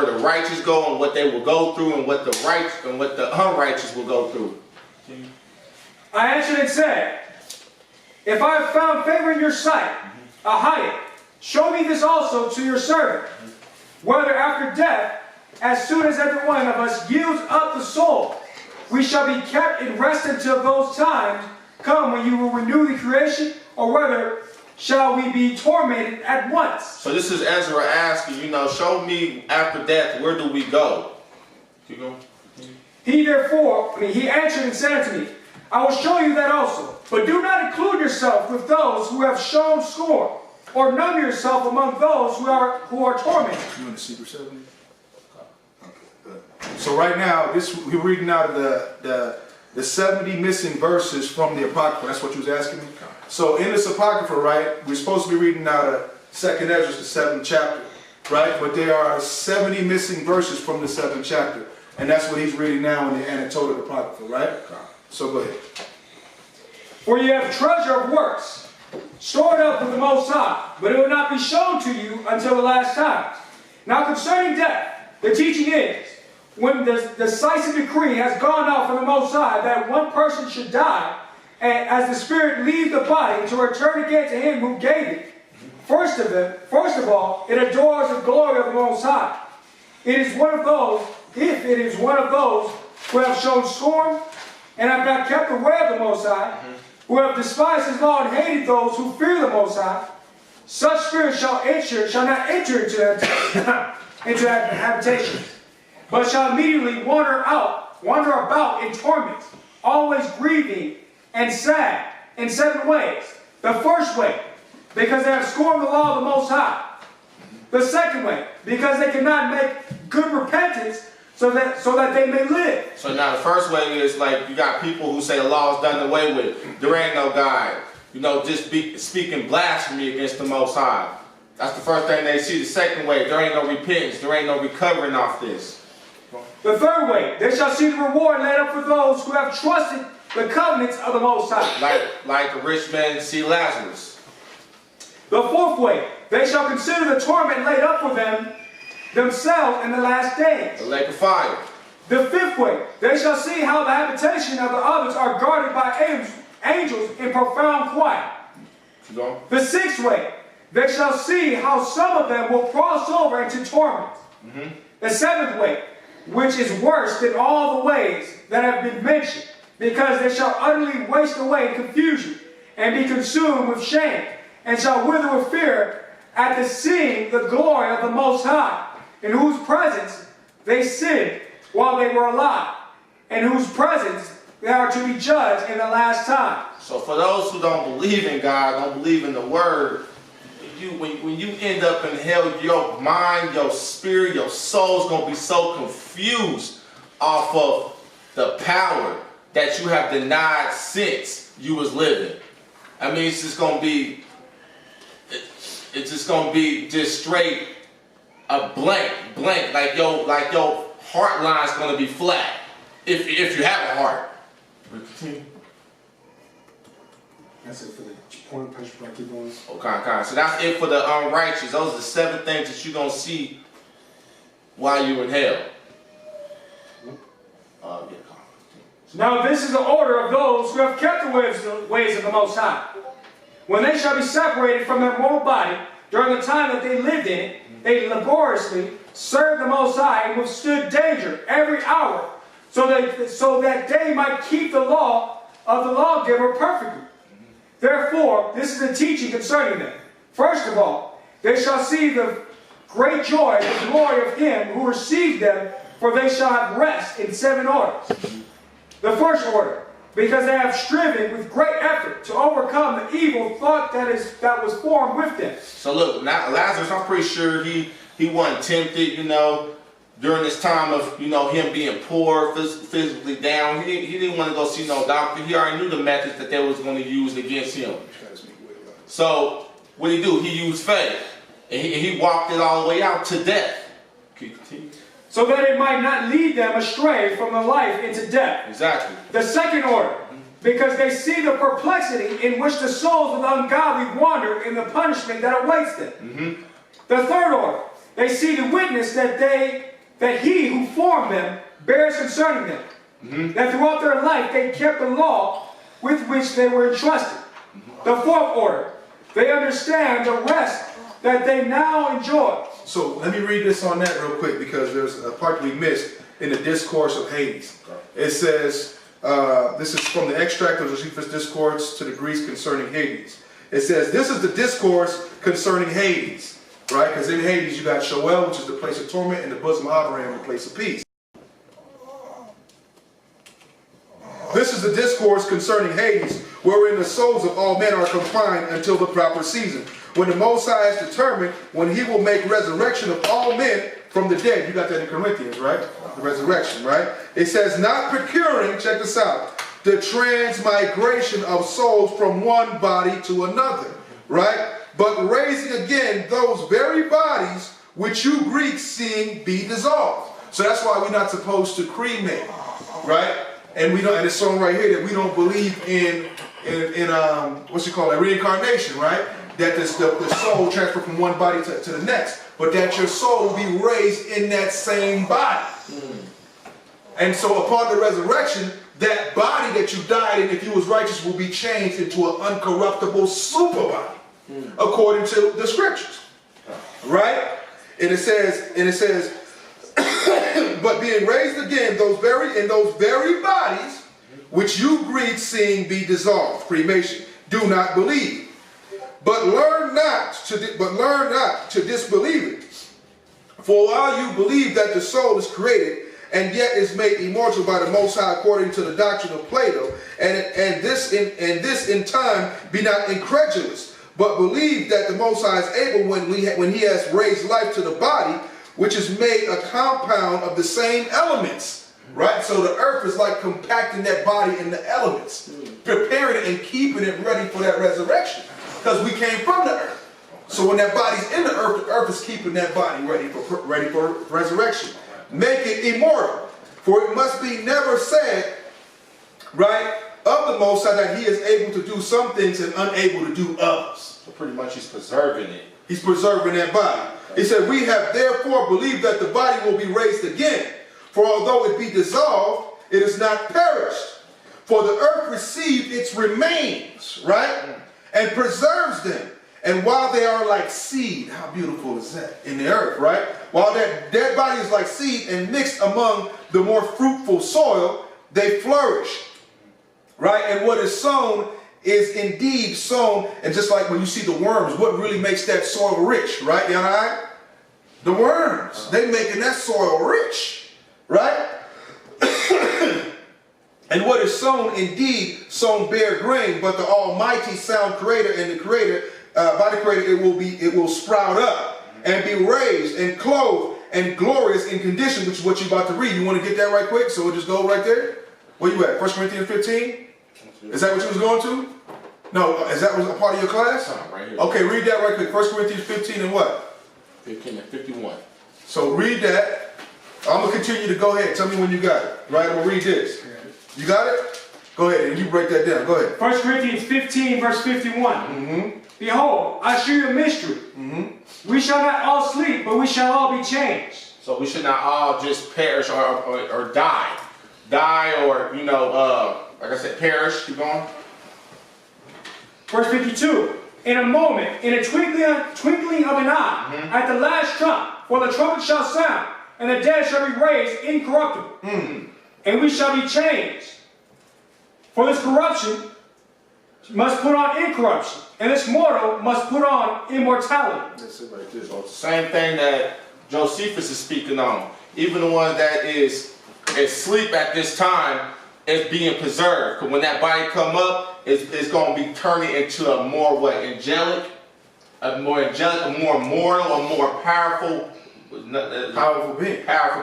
the righteous go and what they will go through, and what the unrighteous will go through. I answered and said, if I have found favor in your sight, Ahayah, show me this also to your servant, whether after death, as soon as every one of us yields up the soul, we shall be kept in rest until those times come when you will renew the creation, or whether shall we be tormented at once? So this is Ezra asking, show me after death, where do we go? Keep going. He answered and said unto me, I will show you that also. But do not include yourself with those who have shown scorn, or number yourself among those who are tormented. You in the secret 70? Okay, good. So right now, we're reading out of the 70 missing verses from the Apocrypha. That's what you was asking me? So in this Apocrypha, right, we're supposed to be reading out of 2nd Ezra, the 7th chapter, right? But there are 70 missing verses from the 7th chapter. And that's what he's reading now in the Anatolic Apocrypha, right? So go ahead. For you have treasure of works, stored up with the Most High, but it will not be shown to you until the last times. Now concerning death, the teaching is, when the decisive decree has gone out from the Most High that one person should die, and as the spirit leaves the body to return again to him who gave it, first of all, it adores the glory of the Most High. It is one of those, if it is one of those who have shown scorn and have not kept the way of the Most High, who have despised his law and hated those who fear the Most High, such spirit shall not enter into habitation, but shall immediately wander about in torment, always grieving and sad in 7 ways. The first way, because they have scorned the law of the Most High. The second way, because they cannot make good repentance so that they may live. So now the first way is like you got people who say the law is done away with. There ain't no God. Just speaking blasphemy against the Most High. That's the first thing they see. The second way, there ain't no repentance. There ain't no recovering off this. The third way, they shall see the reward laid up for those who have trusted the covenants of the Most High. Like the rich man see Lazarus. The fourth way, they shall consider the torment laid up for themselves in the last days. The lake of fire. The fifth way, they shall see how the habitation of the others are guarded by angels in profound quiet. The sixth way, they shall see how some of them will cross over into torment. The seventh way, which is worse than all the ways that have been mentioned, because they shall utterly waste away in confusion, and be consumed with shame, and shall wither with fear at the seeing the glory of the Most High, in whose presence they sinned while they were alive, and whose presence they are to be judged in the last time. So for those who don't believe in God, don't believe in the Word, when you end up in hell, your mind, your spirit, your soul's going to be so confused off of the power that you have denied since you was living. I mean, it's just going to be just straight a blank, like your heart line's going to be flat if you have a heart. That's it for the point. Keep going. Okay. So that's it for the unrighteous. Those are the 7 things that you're going to see while you're in hell. Now this is the order of those who have kept the ways of the Most High. When they shall be separated from their mortal body, during the time that they lived in it, they laboriously served the Most High and withstood danger every hour, so that they might keep the law of the lawgiver perfectly. Therefore, this is the teaching concerning them. First of all, they shall see the great joy and the glory of him who received them, for they shall have rest in 7 orders. The first order, because they have striven with great effort to overcome the evil thought that was formed with them. So look, now Lazarus, I'm pretty sure he wasn't tempted, during this time of, him being poor, physically down. He didn't want to go see no doctor. He already knew the methods that they was going to use against him. So what did he do? He used faith. And he walked it all the way out to death. Can you continue? So that it might not lead them astray from the life into death. Exactly. The second order, because they see the perplexity in which the souls of the ungodly wander in the punishment that awaits them. The third order, they see the witness that he who formed them bears concerning them. That throughout their life they kept the law with which they were entrusted. The fourth order, they understand the rest that they now enjoy. So let me read this on that real quick, because there's a part we missed in the discourse of Hades. It says, this is from the extract of Josephus' discourse to the Greeks concerning Hades. It says, this is the discourse concerning Hades, right? Because in Hades you got Sheol, which is the place of torment, and the bosom of Abraham, the place of peace. This is the discourse concerning Hades, wherein the souls of all men are confined until the proper season, when the Most High has determined when he will make resurrection of all men from the dead. You got that in Corinthians, right? The resurrection, right? It says, not procuring, check this out, the transmigration of souls from one body to another, right? But raising again those very bodies which you Greeks seeing be dissolved. So that's why we're not supposed to cremate, right? And we don't, and it's shown right here that we don't believe in what's it called, reincarnation, right? That the soul transfer from one body to the next, but that your soul will be raised in that same body. And so upon the resurrection, that body that you died in, if you was righteous, will be changed into an uncorruptible super body, according to the scriptures, right? And it says, but being raised again, those very bodies which you Greeks seeing be dissolved, cremation, do not believe, but learn not to disbelieve it. For while you believe that the soul is created and yet is made immortal by the Most High according to the doctrine of Plato, and this in time be not incredulous, but believe that the Most High is able when he has raised life to the body, which is made a compound of the same elements, right? So the earth is like compacting that body in the elements, preparing it and keeping it ready for that resurrection, because we came from the earth. So when that body's in the earth is keeping that body ready for resurrection. Make it immortal, for it must be never said, right, of the Most High that he is able to do some things and unable to do others. So pretty much he's preserving it. He's preserving that body. He said, we have therefore believed that the body will be raised again. For although it be dissolved, it is not perished. For the earth received its remains, right? And preserves them. And while they are like seed, how beautiful is that? In the earth, right? While that dead body is like seed and mixed among the more fruitful soil, they flourish, right? And what is sown is indeed sown. And just like when you see the worms, what really makes that soil rich, right? You know what I mean? The worms, they making that soil rich, right? And what is sown indeed sown bare grain, but the Almighty sound Creator and the Creator, by the Creator, it will sprout up and be raised and clothed and glorious in condition, which is what you're about to read. You want to get that right quick? So we'll just go right there. Where you at? 1 Corinthians 15? Is that what you was going to? No, is that was a part of your class? Right here. Okay, read that right quick. 1 Corinthians 15 and what? 15 and 51. So read that. I'm going to continue to go ahead. Tell me when you got it. Right? I'm going to read this. You got it? Go ahead and you break that down. Go ahead. 1 Corinthians 15 verse 51. Behold, I show you a mystery. We shall not all sleep, but we shall all be changed. So we should not all just perish or die. Die or, you know, like I said, perish. Keep going. Verse 52. In a moment, in a twinkling of an eye, at the last trump, for the trumpet shall sound, and the dead shall be raised incorruptible. And we shall be changed. For this corruption must put on incorruption, and this mortal must put on immortality. That's it right there. So it's the same thing that Josephus is speaking on. Even the one that is asleep at this time is being preserved. Because when that body come up, it's going to be turning into a more angelic, a more mortal, a more powerful being. Powerful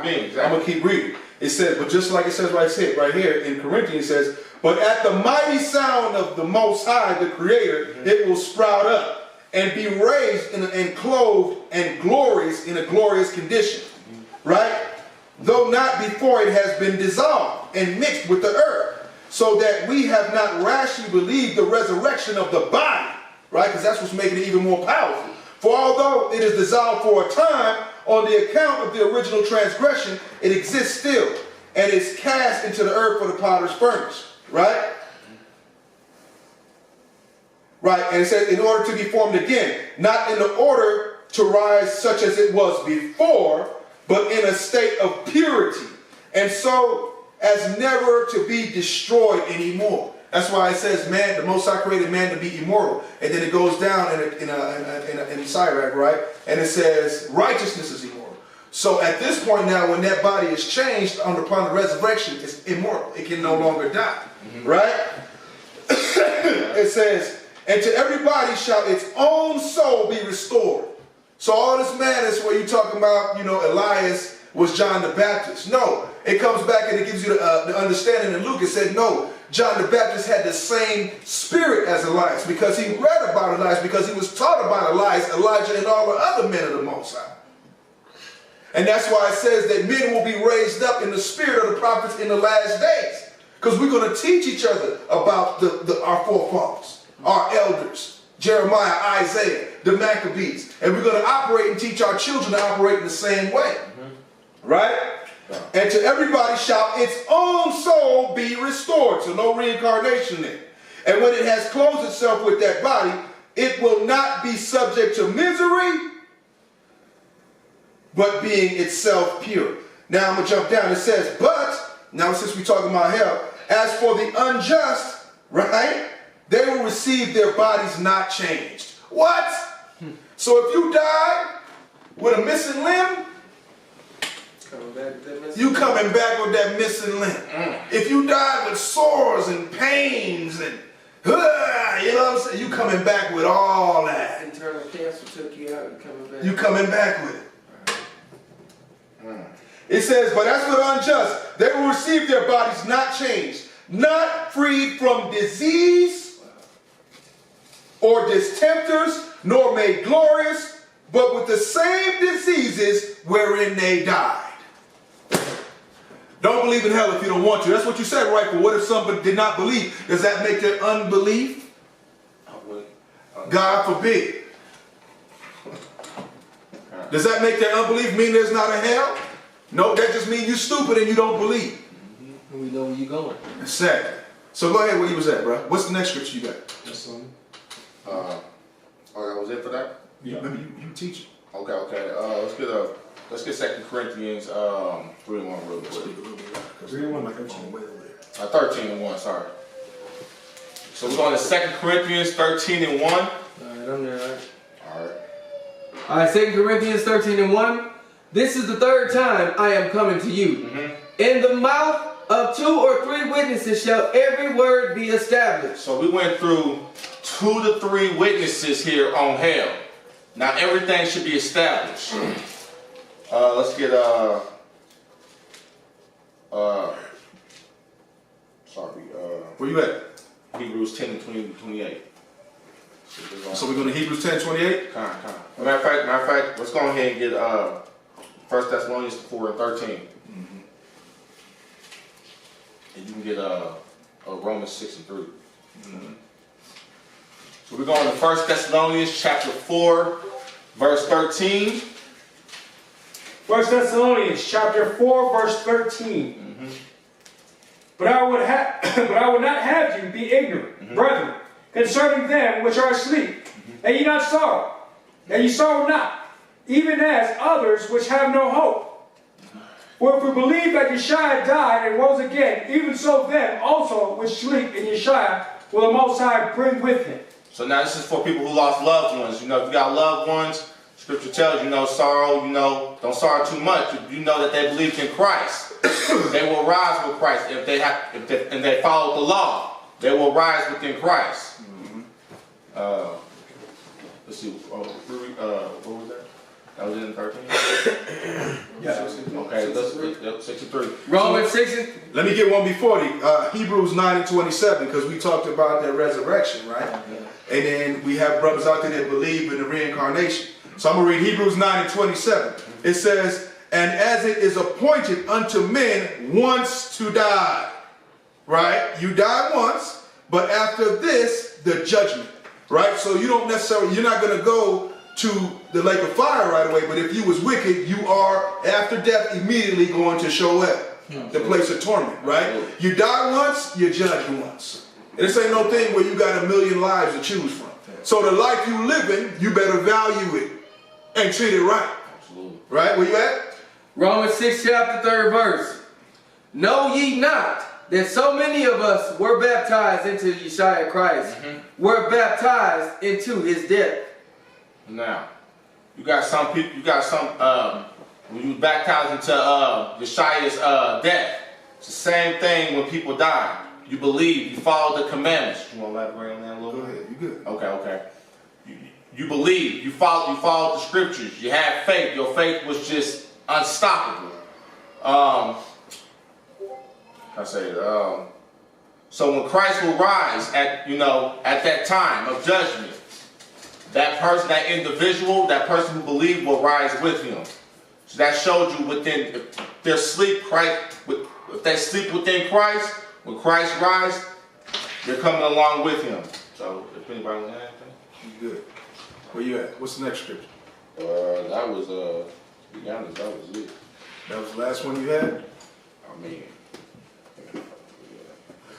being. Exactly. I'm going to keep reading. It says, but just like it says right here in Corinthians, it says, but at the mighty sound of the Most High, the Creator, it will sprout up and be raised and clothed and glorious in a glorious condition, right? Though not before it has been dissolved and mixed with the earth, so that we have not rashly believed the resurrection of the body, right? Because that's what's making it even more powerful. For although it is dissolved for a time, on the account of the original transgression, it exists still, and is cast into the earth for the potter's furnace. Right? Right, and it says, in order to be formed again, not in the order to rise such as it was before, but in a state of purity, and so as never to be destroyed anymore. That's why it says man, the Most High created man to be immortal. And then it goes down in Sirach, right? And it says righteousness is immortal. So at this point now, when that body is changed upon the resurrection, it's immortal. It can no longer die, right? It says, and to everybody shall its own soul be restored. So all this madness where you talking about, you know, Elias was John the Baptist. No, it comes back and it gives you the understanding in Luke. It said, no, John the Baptist had the same spirit as Elias, because he read about Elias, because he was taught about Elias, Elijah, and all the other men of the Most High. And that's why it says that men will be raised up in the spirit of the prophets in the last days. Because we're going to teach each other about our forefathers, our elders, Jeremiah, Isaiah, the Maccabees. And we're going to operate and teach our children to operate in the same way. Right? And to everybody shall its own soul be restored. So no reincarnation there. And when it has closed itself with that body, it will not be subject to misery, but being itself pure. Now I'm going to jump down. It says, but, now since we're talking about hell, as for the unjust, right, they will receive their bodies not changed. What? So if you die with a missing limb, you coming back with that missing limb. If you died with sores and pains and, you know what I'm saying, you coming back with all that. Internal cancer took you out, you coming back. You coming back with it. It says, but as for the unjust, they will receive their bodies not changed, not freed from disease or distempters, nor made glorious, but with the same diseases wherein they died. Don't believe in hell if you don't want to. That's what you said, right? But what if somebody did not believe? Does that make their unbelief? God forbid. Does that make their unbelief mean there's not a hell? No, that just means you're stupid and you don't believe. And we know where you're going. Exactly. So go ahead where you was at, bro. What's the next scripture you got? Oh, that was it for that? Yeah. Remember, you teach it. Okay. Let's get 2 Corinthians 3:1 real quick. 13:1, sorry. So we're going to 2 Corinthians 13:1. All right, I'm there, all right. All right. All right, 2 Corinthians 13:1. This is the third time I am coming to you. In the mouth of 2 or 3 witnesses shall every word be established. So we went through 2 to 3 witnesses here on hell. Now everything should be established. Let's get Where you at? Hebrews 10:20-28. So we're going to Hebrews 10:28? Matter of fact, let's go ahead and get 1 Thessalonians 4:13. And you can get Romans 6:3. So we're going to 1 Thessalonians chapter 4, verse 13. 1 Thessalonians chapter 4, verse 13. But I would not have you be ignorant, brethren, concerning them which are asleep, and ye not sorrow, and ye sorrow not, even as others which have no hope. For if we believe that Yeshua died and rose again, even so them also which sleep in Yeshua will the Most High bring with him. So now this is for people who lost loved ones. You know, if you got loved ones, Scripture tells you, sorrow, don't sorrow too much. You know that they believed in Christ. They will rise with Christ. If they follow the law, they will rise within Christ. Let's see. What was that? That was in 13? Okay, let's read 63. Romans 6. Let me get one before Hebrews 9:27, because we talked about that resurrection, right? And then we have brothers out there that believe in the reincarnation. So I'm going to read Hebrews 9:27. It says, and as it is appointed unto men once to die, right? You die once, but after this, the judgment, right? So you don't necessarily, you're not going to go to the lake of fire right away, but if you was wicked, you are, after death, immediately going to Sheol, the place of torment, right? You die once, you're judged once. And this ain't no thing where you got 1,000,000 lives to choose from. So the life you live in, you better value it. and treated right. Absolutely. Right? Where you at? Romans 6 chapter 3rd verse. Know ye not that so many of us were baptized into Yeshua Christ, were baptized into his death. Now, you got some people, when you baptized into Yeshua's death, it's the same thing when people die. You believe, you follow the commandments. You want to elaborate on that a little bit? Go ahead, you good. Okay. You believe, you follow the scriptures, you have faith. Your faith was just unstoppable. So when Christ will rise at that time of judgment, that person, that individual, that person who believed will rise with him. So that showed you if they sleep within Christ, when Christ rises, they're coming along with him. So if anybody want to add anything? You good. Where you at? What's the next scripture? That was to be honest, that was it. That was the last one you had? I mean,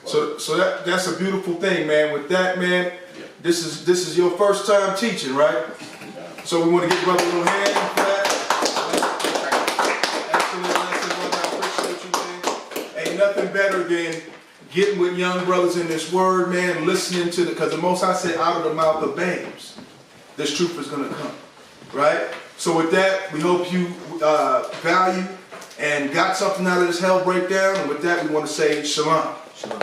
So that's a beautiful thing, man. With that, man, this is your first time teaching, right? So we want to give brother a little hand for that. Excellent lesson, brother. I appreciate you, man. Ain't nothing better than getting with young brothers in this word, man, listening to because the Most High said, out of the mouth of babes, this truth is going to come, right? So with that, we hope you value and got something out of this hell breakdown. And with that, we want to say shalom. Shalom.